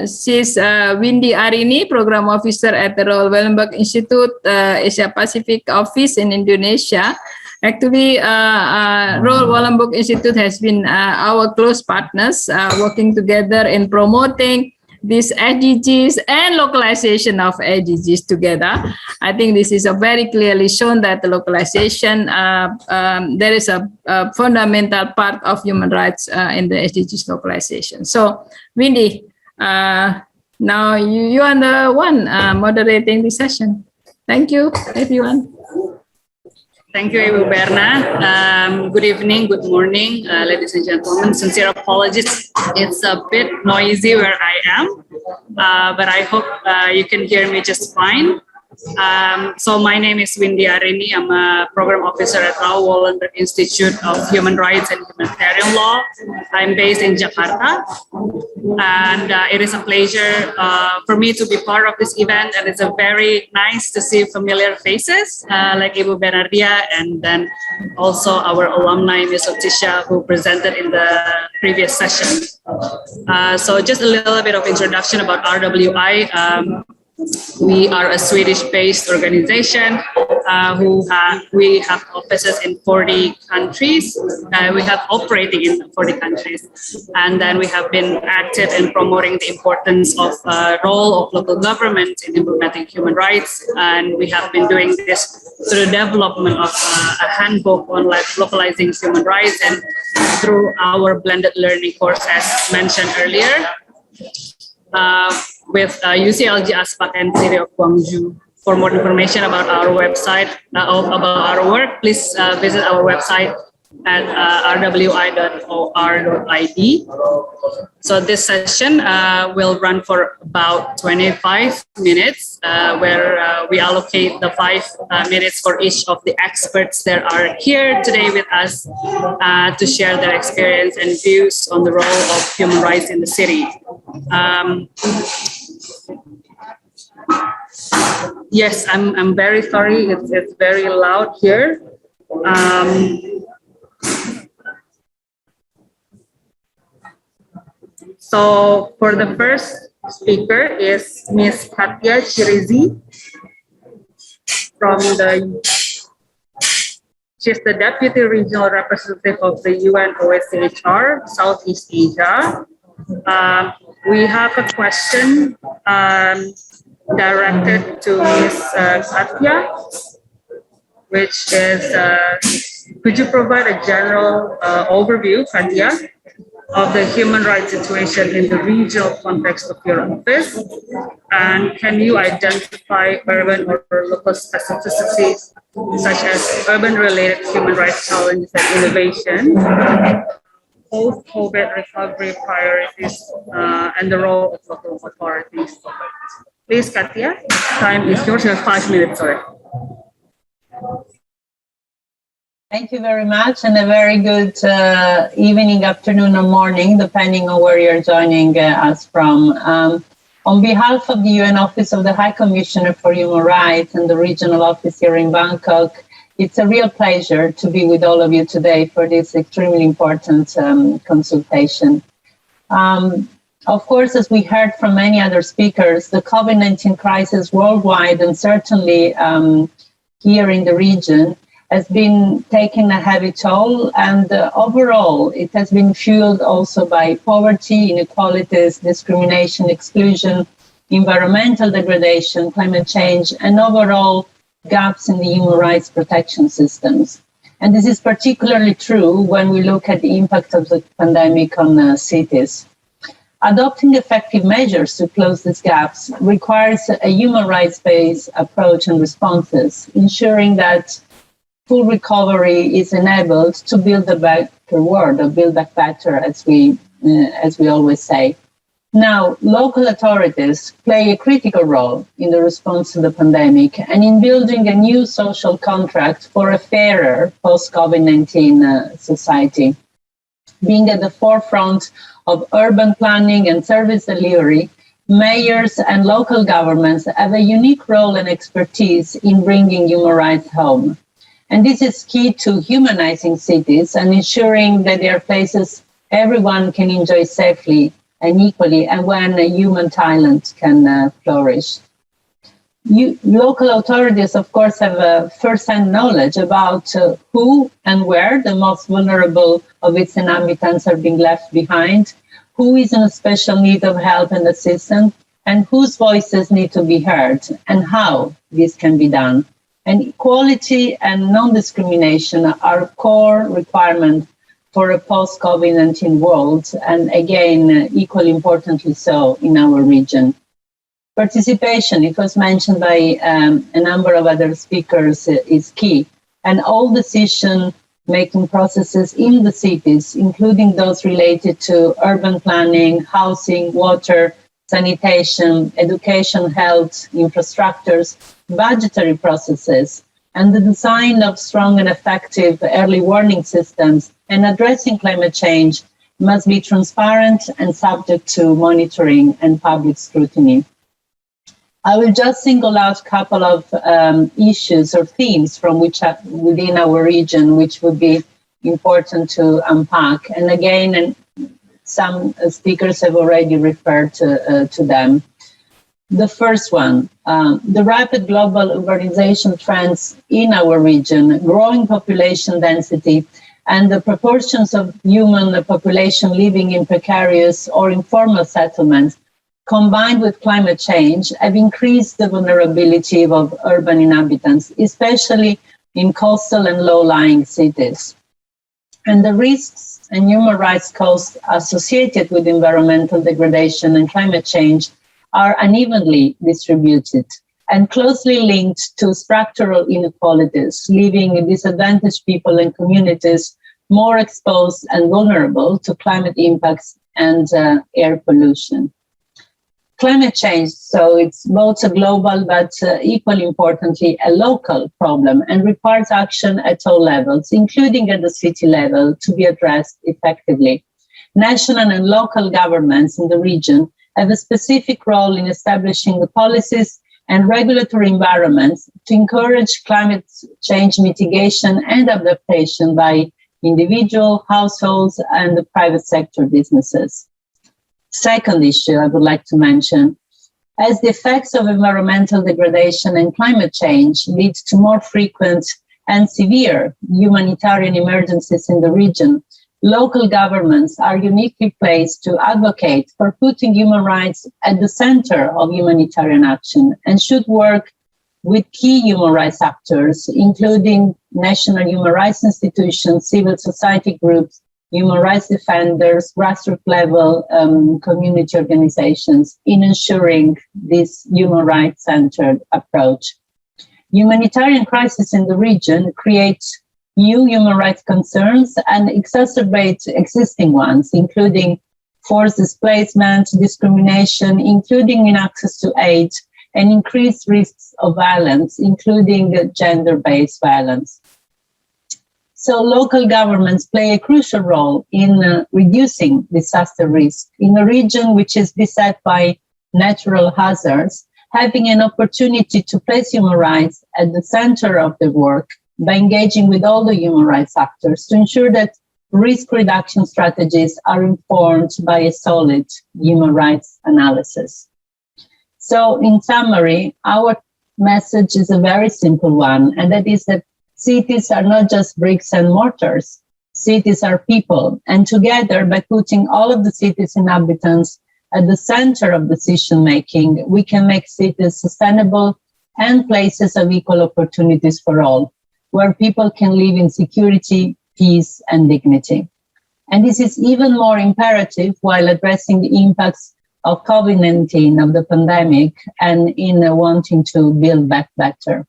She's Windy Arini, Program Officer at the Royal Wallenberg Institute, Asia Pacific Office in Indonesia. Actually, Royal Wallenberg Institute has been our close partners, working together in promoting these SDGs and localization of SDGs together. I think this is a very clearly shown that the localization, there is a fundamental part of human rights in the SDGs localization. So, Windy, now you are the one moderating the session. Thank you, everyone. Thank you, Ibu Berna. Good evening, good morning, ladies and gentlemen. Sincere apologies. It's a bit noisy where I am, but I hope you can hear me just fine. So my name is Windy Arini. I'm a program officer at Rao Wallenberg Institute of Human Rights and Humanitarian Law. I'm based in Jakarta, and it is a pleasure for me to be part of this event, and it's a very nice to see familiar faces like Ibu Bernardia, and then also our alumni, Ms. Otisha, who presented in the previous session. So just a little bit of introduction about RWI. We are a Swedish-based organization we have offices in 40 countries. We have operating in 40 countries. And then we have been active in promoting the importance of role of local government in implementing human rights. And we have been doing this through the development of a handbook on localizing human rights and through our blended learning course, as mentioned earlier. With UCLG-CISDP and City of Gwangju. For more information about our website, about our work, please visit our website at rwi.or.id. So this session will run for about 25 minutes, where we allocate the 5 minutes for each of the experts that are here today with us to share their experience and views on the role of human rights in the city. Yes, I'm very sorry. It's very loud here. So for the first speaker is Ms. Katya Chirizi she's the Deputy Regional Representative of the UN OHCHR, Southeast Asia. We have a question directed to Ms. Katya, which is, could you provide a general overview, Katya, of the human rights situation in the regional context of your office? And can you identify urban or local specificities, such as urban-related human rights challenges and innovation, post-COVID recovery priorities, and the role of local authorities? Please, Katya, time is yours. You have 5 minutes, sorry. Thank you very much, and a very good evening, afternoon, or morning, depending on where you're joining us from. On behalf of the UN Office of the High Commissioner for Human Rights and the regional office here in Bangkok, it's a real pleasure to be with all of you today for this extremely important consultation. Of course, as we heard from many other speakers, the COVID-19 crisis worldwide and certainly here in the region has been taking a heavy toll, and overall it has been fueled also by poverty, inequalities, discrimination, exclusion, environmental degradation, climate change, and overall gaps in the human rights protection systems. And this is particularly true when we look at the impact of the pandemic on cities. Adopting effective measures to close these gaps requires a human rights-based approach and responses, ensuring that full recovery is enabled to build a better world, or build back better, as we always say. Now, local authorities play a critical role in the response to the pandemic and in building a new social contract for a fairer post-COVID-19 society. Being at the forefront of urban planning and service delivery, mayors and local governments have a unique role and expertise in bringing human rights home. And this is key to humanizing cities and ensuring that they are places everyone can enjoy safely and equally, and when human talent can flourish. Local authorities, of course, have first-hand knowledge about who and where the most vulnerable of its inhabitants are being left behind, who is in a special need of help and assistance, and whose voices need to be heard, and how this can be done. And equality and non-discrimination are core requirements for a post-COVID-19 world, and again, equally importantly so in our region. Participation, it was mentioned by a number of other speakers, is key. And all decision-making processes in the cities, including those related to urban planning, housing, water, sanitation, education, health, infrastructures, budgetary processes, and the design of strong and effective early warning systems and addressing climate change must be transparent and subject to monitoring and public scrutiny. I will just single out a couple of issues or themes from which within our region, which would be important to unpack. And again, and some speakers have already referred to them. The first one, the rapid global urbanization trends in our region, growing population density, and the proportions of human population living in precarious or informal settlements, combined with climate change, have increased the vulnerability of urban inhabitants, especially in coastal and low-lying cities. And the risks and human rights costs associated with environmental degradation and climate change are unevenly distributed and closely linked to structural inequalities, leaving disadvantaged people and communities more exposed and vulnerable to climate impacts and air pollution. Climate change, so it's both a global but equally importantly a local problem and requires action at all levels, including at the city level, to be addressed effectively. National and local governments in the region have a specific role in establishing the policies and regulatory environments to encourage climate change mitigation and adaptation by individual, households, and the private sector businesses. Second issue I would like to mention, as the effects of environmental degradation and climate change lead to more frequent and severe humanitarian emergencies in the region, local governments are uniquely placed to advocate for putting human rights at the center of humanitarian action and should work with key human rights actors, including national human rights institutions, civil society groups, human rights defenders, grassroots level community organizations in ensuring this human rights centered approach. Humanitarian crisis in the region creates new human rights concerns and exacerbate existing ones, including forced displacement, discrimination, including in access to aid, and increased risks of violence, including gender-based violence. So local governments play a crucial role in reducing disaster risk in a region which is beset by natural hazards, having an opportunity to place human rights at the center of the work by engaging with all the human rights actors to ensure that risk reduction strategies are informed by a solid human rights analysis. So in summary, our message is a very simple one, and that is that cities are not just bricks and mortars. Cities are people, and together, by putting all of the city's inhabitants at the center of decision-making, we can make cities sustainable and places of equal opportunities for all, where people can live in security, peace, and dignity. And this is even more imperative while addressing the impacts of COVID-19, of the pandemic, and in wanting to build back better.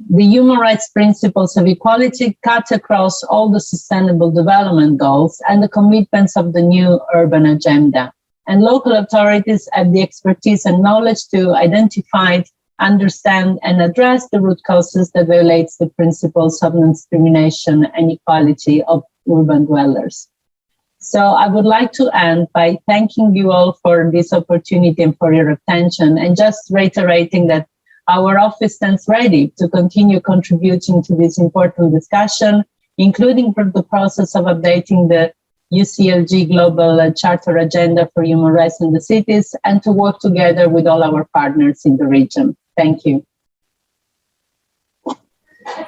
The human rights principles of equality cut across all the sustainable development goals and the commitments of the new urban agenda. And local authorities have the expertise and knowledge to identify, understand, and address the root causes that violates the principles of non-discrimination and equality of urban dwellers. So I would like to end by thanking you all for this opportunity and for your attention, and just reiterating that our office stands ready to continue contributing to this important discussion, including for the process of updating the UCLG Global Charter Agenda for Human Rights in the Cities, and to work together with all our partners in the region. Thank you.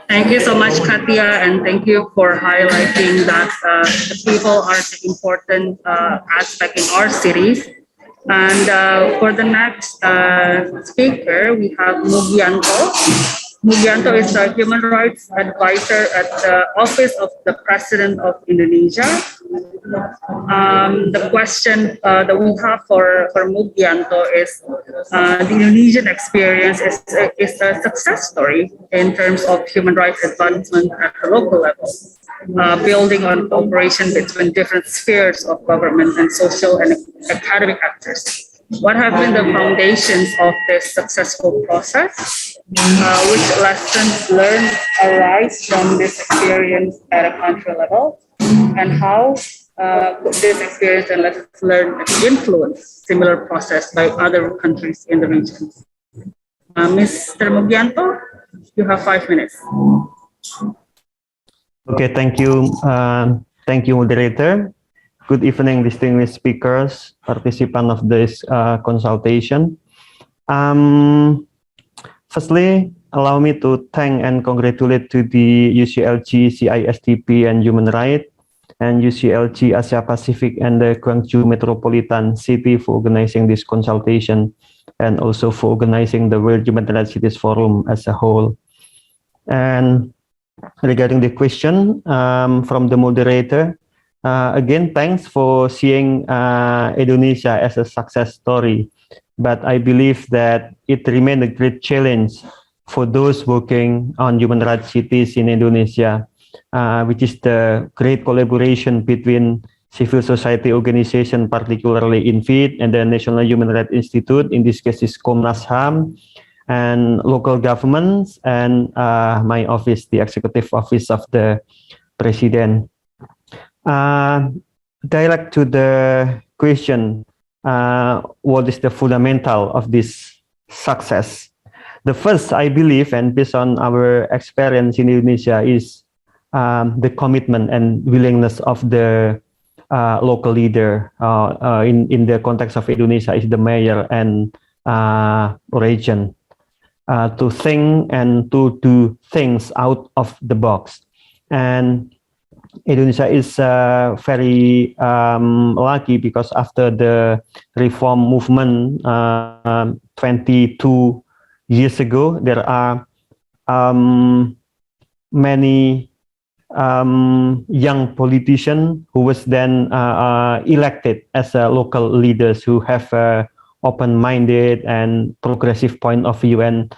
Thank you so much, Katia, and thank you for highlighting that the people are the important aspect in our cities. And for the next speaker, we have Mugianto. Mugianto is a human rights advisor at the Office of the President of Indonesia. The question that we have for Mugianto is the Indonesian experience is a success story in terms of human rights advancement at the local level, building on cooperation between different spheres of government and social and academic actors. What have been the foundations of this successful process? Which lessons learned arise from this experience at a country level? And how this experience and lessons learned influence similar process by other countries in the region? Mr. Mugianto, you have 5 minutes. Okay, thank you. Thank you, moderator. Good evening, distinguished speakers, participants of this consultation. Firstly, allow me to thank and congratulate to the UCLG-CISDP and Human Rights and UCLG Asia Pacific and the Gwangju Metropolitan City for organizing this consultation and also for organizing the World Human Rights Cities Forum as a whole. And regarding the question from the moderator, again, thanks for seeing Indonesia as a success story. But I believe that it remains a great challenge for those working on human rights cities in Indonesia, which is the great collaboration between civil society organizations, particularly INFIT and the National Human Rights Institute, in this case is Komnas HAM, and local governments, and my office, the Executive Office of the President. Direct to the question, what is the fundamental of this success? The first, I believe, and based on our experience in Indonesia, is the commitment and willingness of the local leader in the context of Indonesia is the mayor and region to think and to do things out of the box. And Indonesia is very lucky because after the reform movement 22 years ago, there are many young politicians who was then elected as local leaders who have open-minded and progressive point of view, and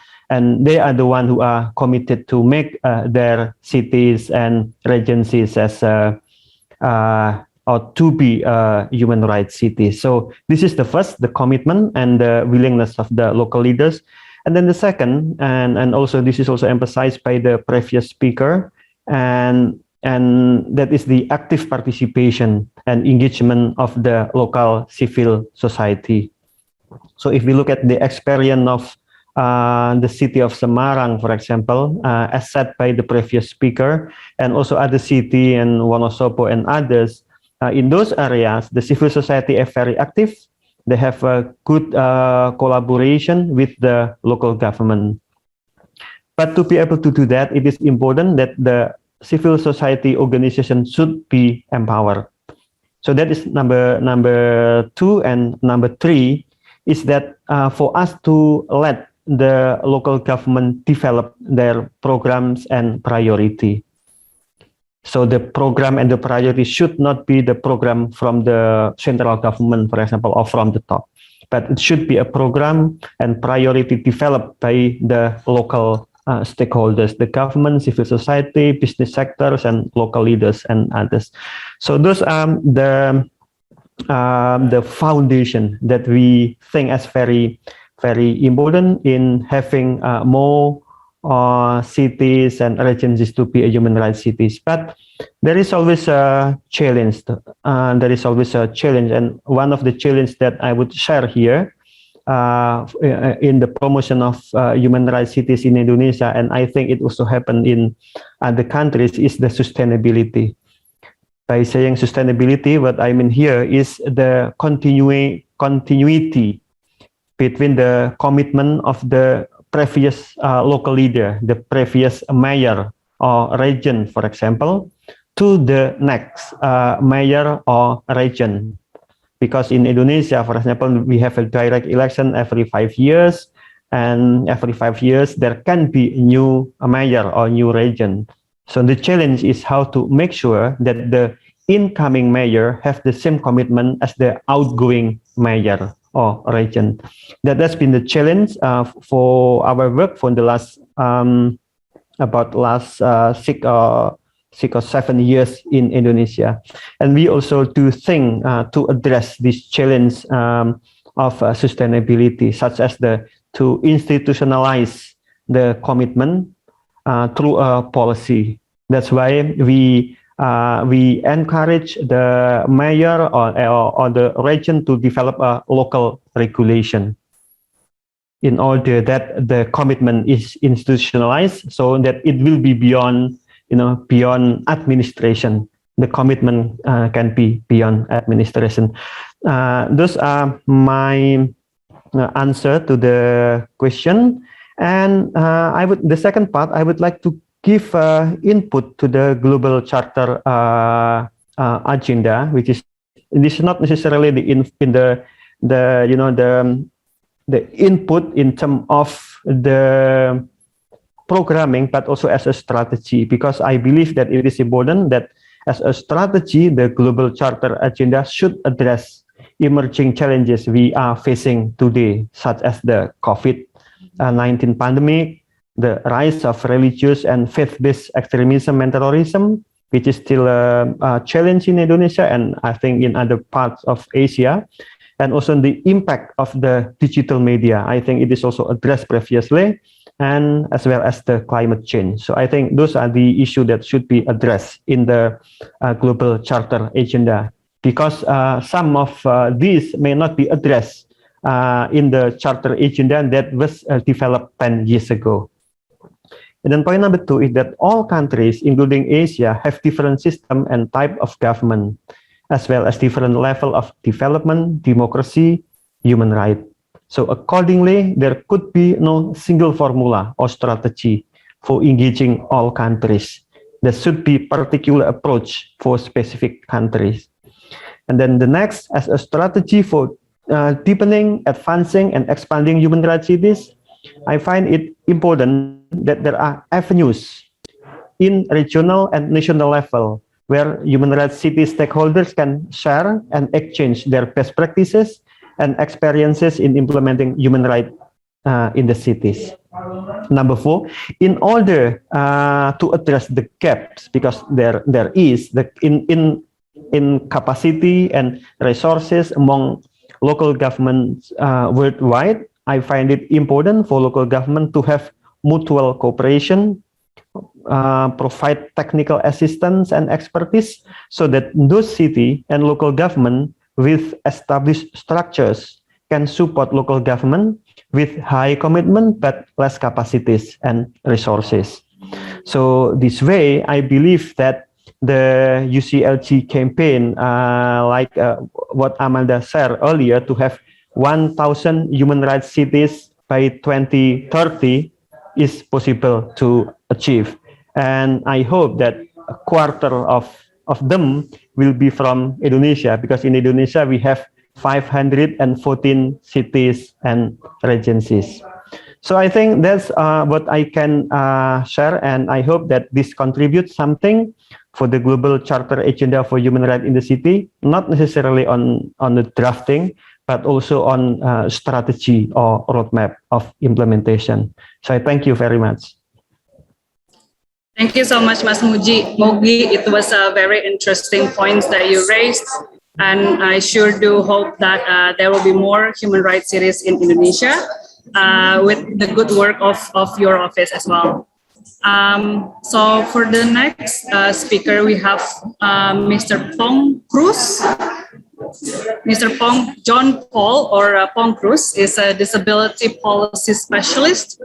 they are the ones who are committed to make their cities and regencies as or to be human rights cities. So this is the first, the commitment and the willingness of the local leaders. And then the second, and also this is also emphasized by the previous speaker, and that is the active participation and engagement of the local civil society. So if we look at the experience of the city of Semarang, for example, as said by the previous speaker, and also other city and Wonosobo and others, in those areas, the civil society are very active. They have a good collaboration with the local government. But to be able to do that, it is important that the civil society organization should be empowered. So that is number two, and number three is that for us to let the local government develop their programs and priority. So the program and the priority should not be the program from the central government, for example, or from the top, but it should be a program and priority developed by the local stakeholders, the government, civil society, business sectors, and local leaders and others. So those are the foundation that we think as very, very important in having more cities and regencies to be a human rights cities. But there is always a challenge. And one of the challenges that I would share here in the promotion of human rights cities in Indonesia, and I think it also happened in other countries, is the sustainability. By saying sustainability, what I mean here is the continuity between the commitment of the previous local leader, the previous mayor or region, for example, to the next mayor or region. Because in Indonesia, for example, we have a direct election every 5 years, and every 5 years there can be a new mayor or new region. So the challenge is how to make sure that the incoming mayor have the same commitment as the outgoing mayor or region. That's been the challenge for our work for the last last 6 or 7 years in Indonesia. And we also do think to address this challenge of sustainability, such as to institutionalize the commitment through a policy. That's why we encourage the mayor or the region to develop a local regulation in order that the commitment is institutionalized, so that it will be beyond administration. The commitment can be beyond administration. Those are my answer to the question. And the second part, I would like to give input to the global charter agenda, which is this is not necessarily the input in terms of the programming, but also as a strategy, because I believe that it is important that as a strategy, the global charter agenda should address emerging challenges we are facing today, such as the COVID-19 pandemic, the rise of religious and faith-based extremism and terrorism, which is still a challenge in Indonesia and I think in other parts of Asia, and also the impact of the digital media. I think it is also addressed previously, and as well as the climate change. So I think those are the issues that should be addressed in the global charter agenda, because some of these may not be addressed in the charter agenda that was developed 10 years ago. And then point number 2 is that all countries, including Asia, have different system and type of government, as well as different level of development, democracy, human rights. So accordingly, there could be no single formula or strategy for engaging all countries. There should be particular approach for specific countries. And then the next, as a strategy for deepening, advancing, and expanding human rights cities, I find it important that there are avenues in regional and national level where human rights city stakeholders can share and exchange their best practices and experiences in implementing human rights in the cities. Number 4, in order to address the gaps, because there is in capacity and resources among local governments worldwide, I find it important for local government to have mutual cooperation, provide technical assistance and expertise, so that those city and local government with established structures can support local government with high commitment but less capacities and resources. So this way, I believe that the UCLG campaign, like what Amanda shared earlier, to have 1,000 human rights cities by 2030 is possible to achieve. And I hope that a quarter of them will be from Indonesia, because in Indonesia we have 514 cities and regencies. So I think that's what I can share, and I hope that this contributes something for the global charter agenda for human rights in the city, not necessarily on the drafting, but also on strategy or roadmap of implementation. So I thank you very much. Thank you so much, Mas Mogi. It was a very interesting points that you raised, and I sure do hope that there will be more human rights cities in Indonesia with the good work of your office as well. So for the next speaker, we have Mr. Pong Cruz. Mr. John Paul, or Pong Cruz, is a disability policy specialist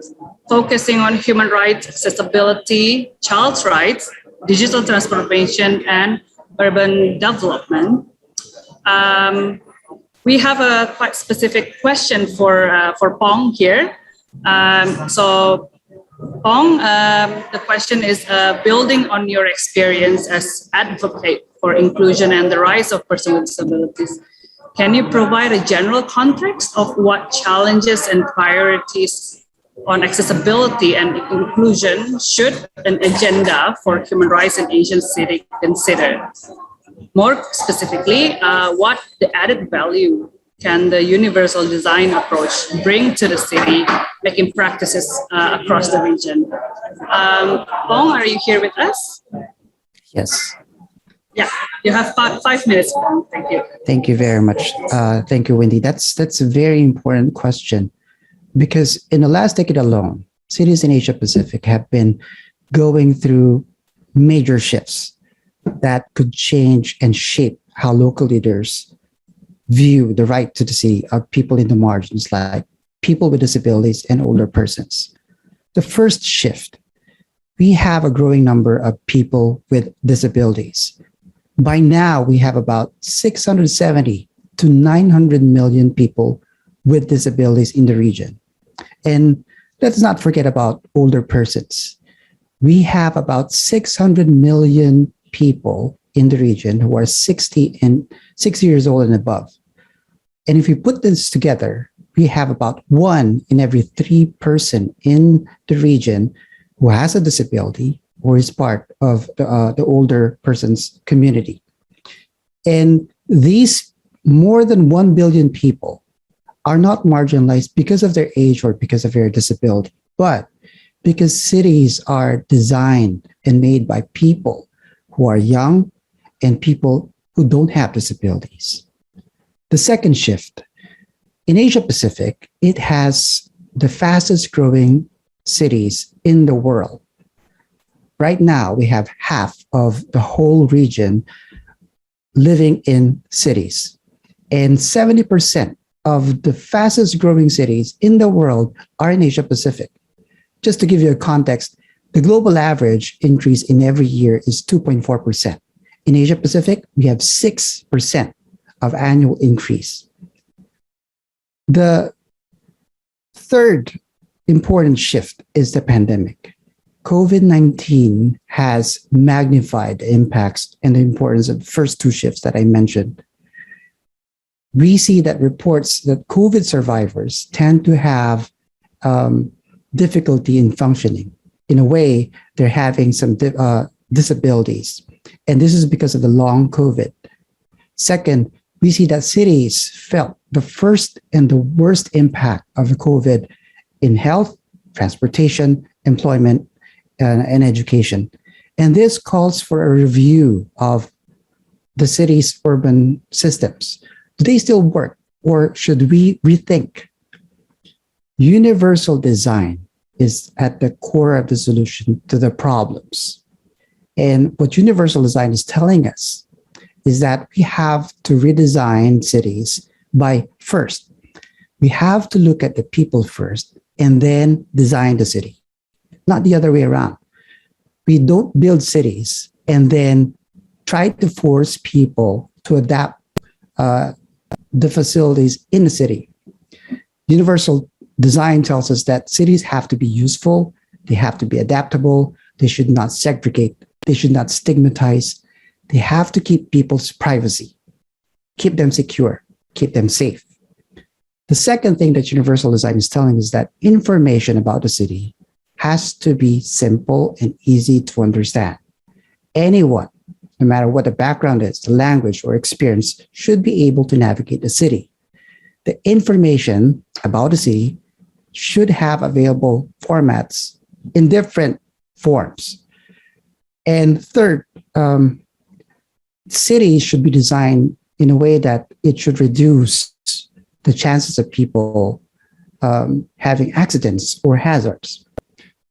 focusing on human rights, accessibility, child's rights, digital transformation, and urban development. We have a quite specific question for Pong here. So, Ong, the question is, building on your experience as advocate for inclusion and the rights of persons with disabilities, can you provide a general context of what challenges and priorities on accessibility and inclusion should an agenda for human rights in Asian city consider? More specifically, what the added value can the universal design approach bring to the city, making practices across the region? Bong, are you here with us? Yes. Yeah, you have 5 minutes, Bong. Thank you. Thank you very much. Thank you, Wendy. That's a very important question, because in the last decade alone, cities in Asia Pacific have been going through major shifts that could change and shape how local leaders view the right to the city of people in the margins, like people with disabilities and older persons. The first shift, we have a growing number of people with disabilities. By now, we have about 670 to 900 million people with disabilities in the region. And let's not forget about older persons. We have about 600 million people in the region who are 60 years old and above. And if you put this together, we have about 1 in every 3 person in the region who has a disability or is part of the older person's community. And these more than 1 billion people are not marginalized because of their age or because of their disability, but because cities are designed and made by people who are young and people who don't have disabilities. The second shift, in Asia Pacific, it has the fastest growing cities in the world. Right now, we have half of the whole region living in cities. And 70% of the fastest growing cities in the world are in Asia Pacific. Just to give you a context, the global average increase in every year is 2.4%. In Asia Pacific, we have 6% of annual increase. The third important shift is the pandemic. COVID-19 has magnified the impacts and the importance of the first 2 shifts that I mentioned. We see that reports that COVID survivors tend to have difficulty in functioning. In a way, they're having some disabilities. And this is because of the long COVID. Second, we see that cities felt the first and the worst impact of the COVID in health, transportation, employment, and education. And this calls for a review of the city's urban systems. Do they still work, or should we rethink? Universal design is at the core of the solution to the problems. And what universal design is telling us is that we have to redesign cities by first, we have to look at the people first and then design the city, not the other way around. We don't build cities and then try to force people to adapt the facilities in the city. Universal design tells us that cities have to be useful, they have to be adaptable, they should not segregate, they should not stigmatize, they have to keep people's privacy, keep them secure, keep them safe. The second thing that universal design is telling us that information about the city has to be simple and easy to understand. Anyone, no matter what the background is, the language or experience, should be able to navigate the city. The information about the city should have available formats in different forms. And third, cities should be designed in a way that it should reduce the chances of people having accidents or hazards.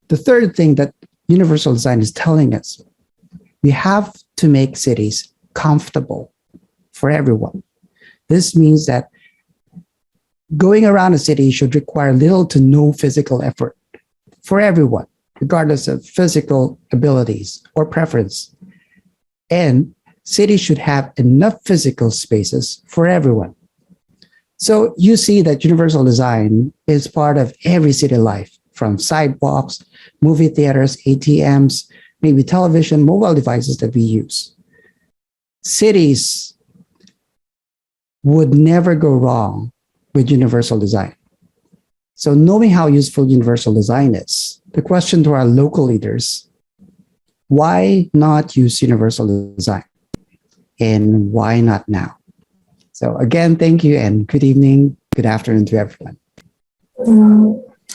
The third thing that universal design is telling us, we have to make cities comfortable for everyone. This means that going around a city should require little to no physical effort for everyone, regardless of physical abilities or preference. And cities should have enough physical spaces for everyone. So you see that universal design is part of every city life, from sidewalks, movie theaters, ATMs, maybe television, mobile devices that we use. Cities would never go wrong with universal design. So knowing how useful universal design is, the question to our local leaders, why not use universal design? And why not now? So again, thank you and good evening, good afternoon to everyone.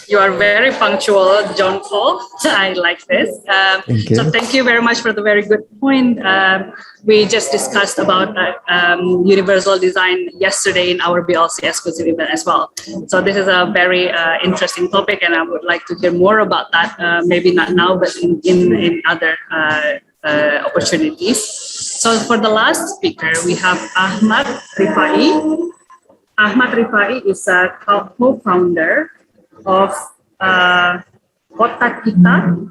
You are very punctual, John Paul. I like this. Thank you. So thank you very much for the very good point. We just discussed about universal design yesterday in our BLC exclusive event as well. So this is a very interesting topic, and I would like to hear more about that. Maybe not now, but in other opportunities. So for the last speaker, we have Ahmad Rifai. Ahmad Rifai is a co-founder of Kota Kita.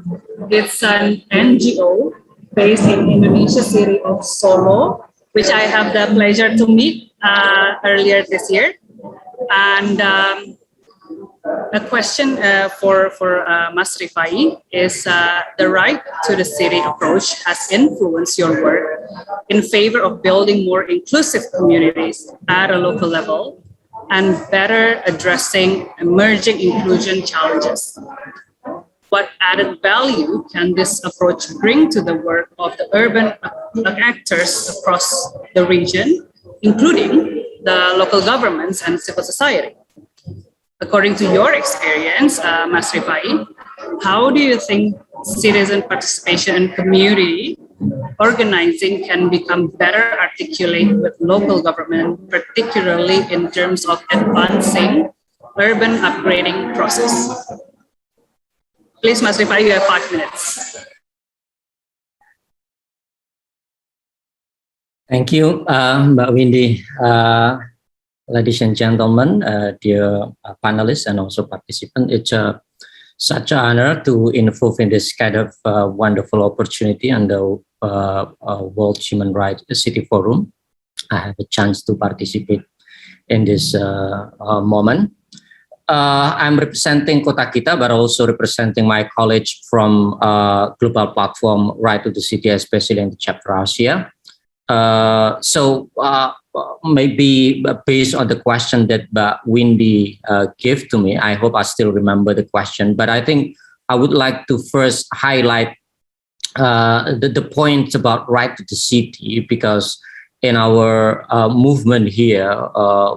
It's an NGO based in Indonesia city of Solo, which I have the pleasure to meet earlier this year. And a question for Mas Rifai is the right to the city approach has influenced your work in favor of building more inclusive communities at a local level and better addressing emerging inclusion challenges. What added value can this approach bring to the work of the urban actors across the region, including the local governments and civil society? According to your experience, Mas Rifai, how do you think citizen participation and community organizing can become better articulated with local government, particularly in terms of advancing urban upgrading process? Please, Mas Rifai, you have 5 minutes. Thank you, Mbak Windy. Ladies and gentlemen, dear panelists and also participants, it's such an honor to involve in this kind of wonderful opportunity on the World Human Rights City Forum. I have a chance to participate in this moment. I'm representing Kota Kita, but also representing my colleagues from Global Platform Right to the City, especially in the Chapter Asia. Maybe based on the question that Windy gave to me, I hope I still remember the question, but I think I would like to first highlight the points about right to the city, because in our movement here,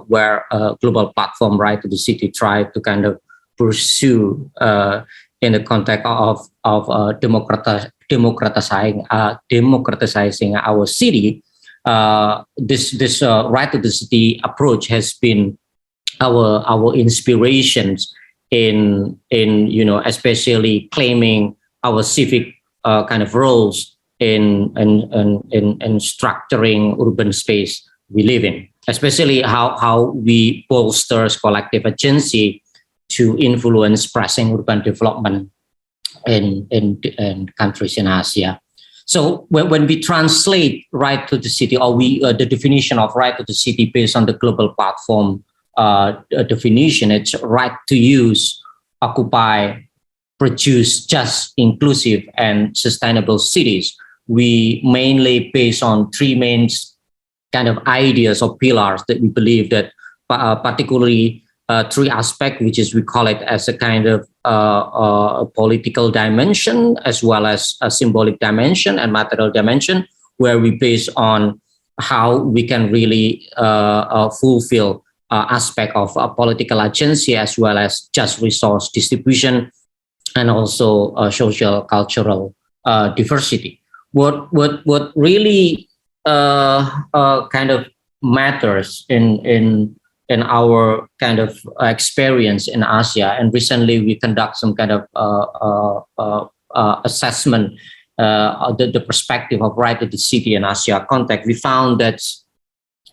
where Global Platform Right to the City tried to kind of pursue in the context of democratizing our city, this right to the city approach has been our inspirations in especially claiming our civic kind of roles in structuring urban space we live in, especially how we bolster collective agency to influence pressing urban development in countries in Asia. So when we translate right to the city, or the definition of right to the city based on the Global Platform definition, it's right to use, occupy, produce just, inclusive, and sustainable cities. We mainly based on 3 main kind of ideas or pillars that we believe that particularly 3 aspects, which is we call it as a kind of a political dimension, as well as a symbolic dimension and material dimension, where we base on how we can really fulfill aspect of political agency, as well as just resource distribution, and also social cultural diversity. What really kind of matters in our kind of experience in Asia, and recently we conduct some kind of assessment, the perspective of right to the city in Asia context. We found that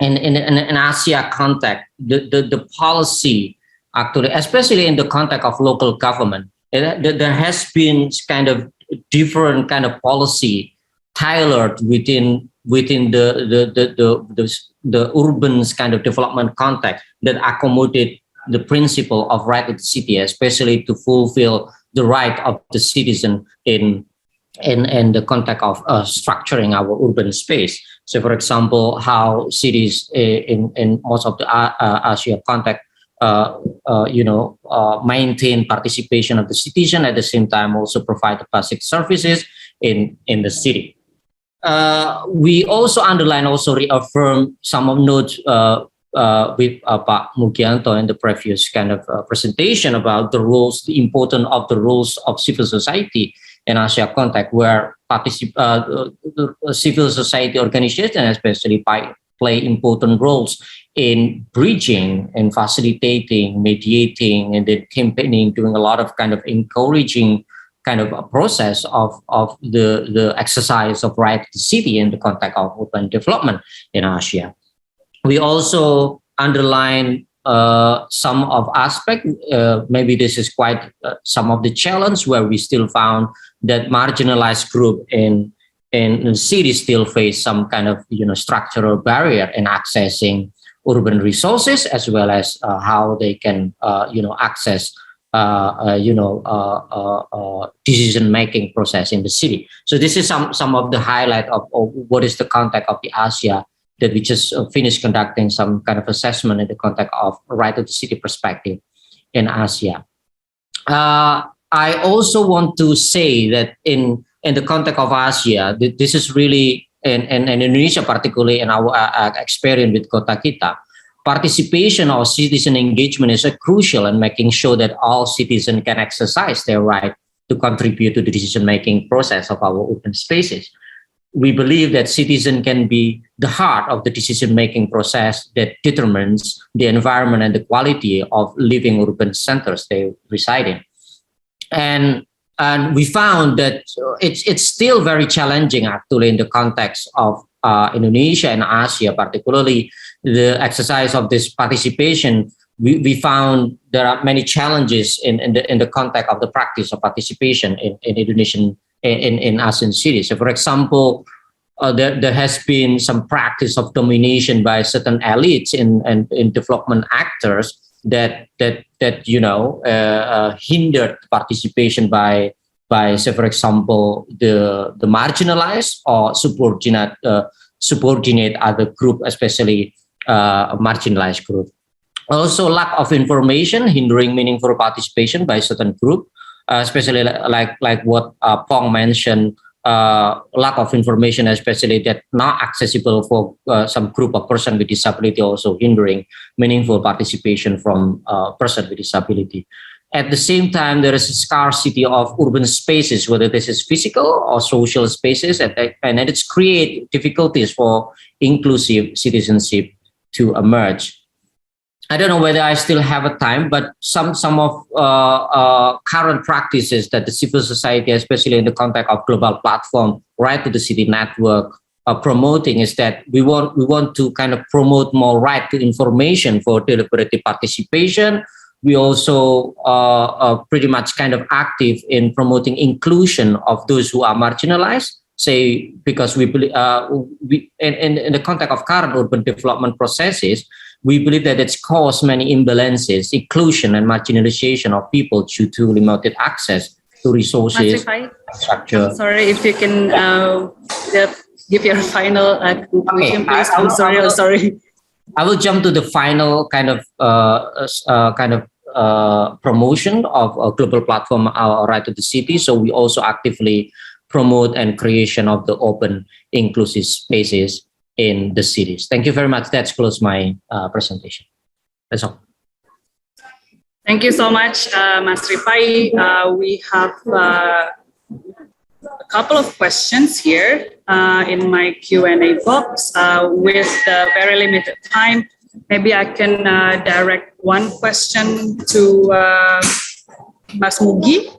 in Asia context, the policy actually, especially in the context of local government, there has been kind of different kind of policy tailored within within the urban kind of development context that accommodate the principle of right of the city, especially to fulfill the right of the citizen in the context of structuring our urban space. So, for example, how cities in most of the Asia context, maintain participation of the citizen, at the same time also provide the basic services in the city. We also underline, also reaffirm some of notes with Pak Mugianto in the previous kind of presentation about the roles, the importance of the roles of civil society in Asia context, where civil society organizations especially play important roles in bridging and facilitating, mediating, and then campaigning, doing a lot of kind of encouraging kind of a process of the exercise of right to the city in the context of urban development in Asia. We also underline some of aspect, maybe this is quite some of the challenge where we still found that marginalized group in the city still face some kind of structural barrier in accessing urban resources, as well as how they can access decision-making process in the city. So this is some of the highlight of what is the context of the Asia that we just finished conducting some kind of assessment in the context of right of the city perspective in Asia. I also want to say that in the context of Asia, this is really in Indonesia, particularly in our experience with Kota Kita, participation or citizen engagement is crucial in making sure that all citizens can exercise their right to contribute to the decision-making process of our open spaces. We believe that citizens can be the heart of the decision-making process that determines the environment and the quality of living urban centers they reside in. And we found that it's still very challenging actually in the context of Indonesia and Asia, particularly the exercise of this participation. We found there are many challenges in the context of the practice of participation in Indonesian in ASEAN cities. So, for example, there has been some practice of domination by certain elites in development actors that hindered participation by say, for example, the marginalized or subordinate other group, especially marginalized group. Also, lack of information hindering meaningful participation by certain group, especially like what Pong mentioned, lack of information, especially that not accessible for some group of person with disability, also hindering meaningful participation from person with disability. At the same time, there is a scarcity of urban spaces, whether this is physical or social spaces, and it's create difficulties for inclusive citizenship to emerge. I don't know whether I still have a time, but some of current practices that the civil society, especially in the context of global platform, right to the city network, are promoting is that we want to kind of promote more right to information for deliberative participation. We also are pretty much kind of active in promoting inclusion of those who are marginalized. Say, because we believe in the context of current urban development processes, we believe that it's caused many imbalances, inclusion and marginalization of people due to limited access to resources. Structure. I'm sorry, if you can give your final conclusion, please. I'm sorry. I will jump to the final kind of promotion of a global platform, right to the city. So we also actively promote and creation of the open inclusive spaces in the cities. Thank you very much. That's close my presentation. That's all. Thank you so much, Mas Ripai. We have a couple of questions here in my Q&A box. With the very limited time, maybe I can direct one question to Mas Mugi.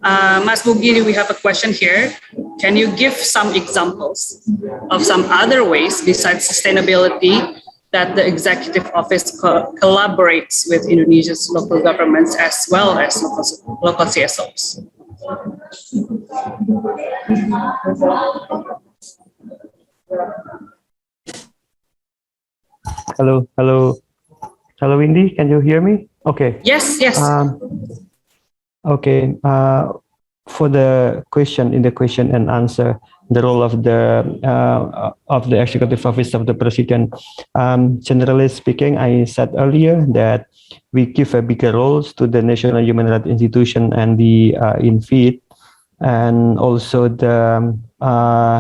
Mas Mugi, we have a question here. Can you give some examples of some other ways besides sustainability that the Executive Office collaborates with Indonesia's local governments as well as local CSOs? Hello, Windy. Can you hear me? Okay. Yes. Okay. For the question in the question and answer, the role of the Executive Office of the President. Generally speaking, I said earlier that we give a bigger roles to the National Human Rights Institution and the INFID, and also the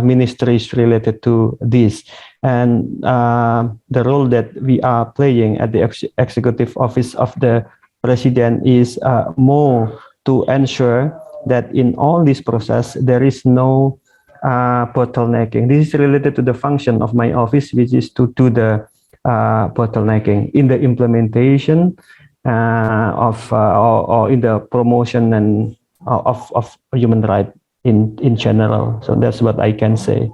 ministries related to this. And the role that we are playing at the Executive Office of the President is more to ensure that in all this process, there is no bottlenecking. This is related to the function of my office, which is to do the bottlenecking in the implementation or in the promotion and of human rights in general. So that's what I can say.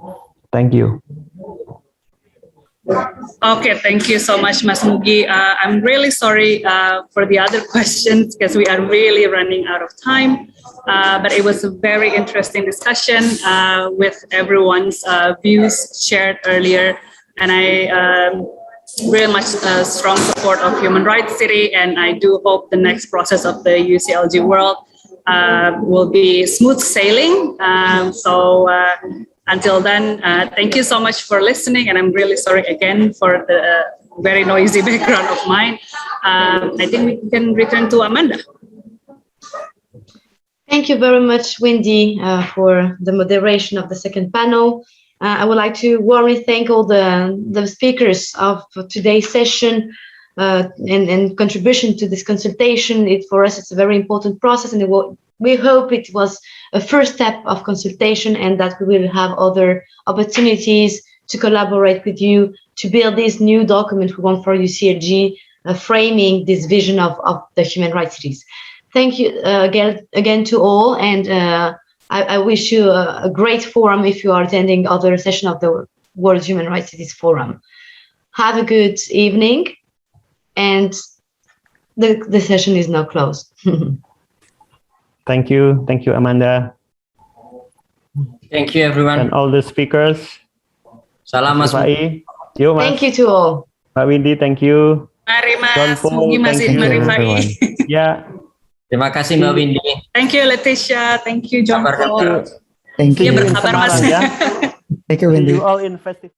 Thank you. Okay, thank you so much, Mas Mugi. I'm really sorry for the other questions because we are really running out of time. But it was a very interesting discussion with everyone's views shared earlier. And I very much strong support of Human Rights City. And I do hope the next process of the UCLG World will be smooth sailing. Until then, thank you so much for listening. And I'm really sorry again for the very noisy background of mine. I think we can return to Amanda. Thank you very much, Wendy, for the moderation of the second panel. I would like to warmly thank all the speakers of today's session and contribution to this consultation. For us, it's a very important process, and we hope it was a first step of consultation and that we will have other opportunities to collaborate with you to build this new document we want for UCLG, framing this vision of the human rights cities. Thank you again to all, and I wish you a great forum if you are attending other session of the World Human Rights Cities Forum. Have a good evening, and the session is now closed. Thank you, Amanda. Thank you, everyone. And all the speakers. Salam, Mas. Thank you to all. Pak Windy, thank you. Mari, Mas. John Paul, Mugi masih thank you, Marifai. everyone. Yeah. Terima kasih, Mbak Windy. Thank you, Leticia. Thank you, John Paul. Thank Dia you. berkabar, Mas. Ya. Thank you, See Wendy. you all in festival.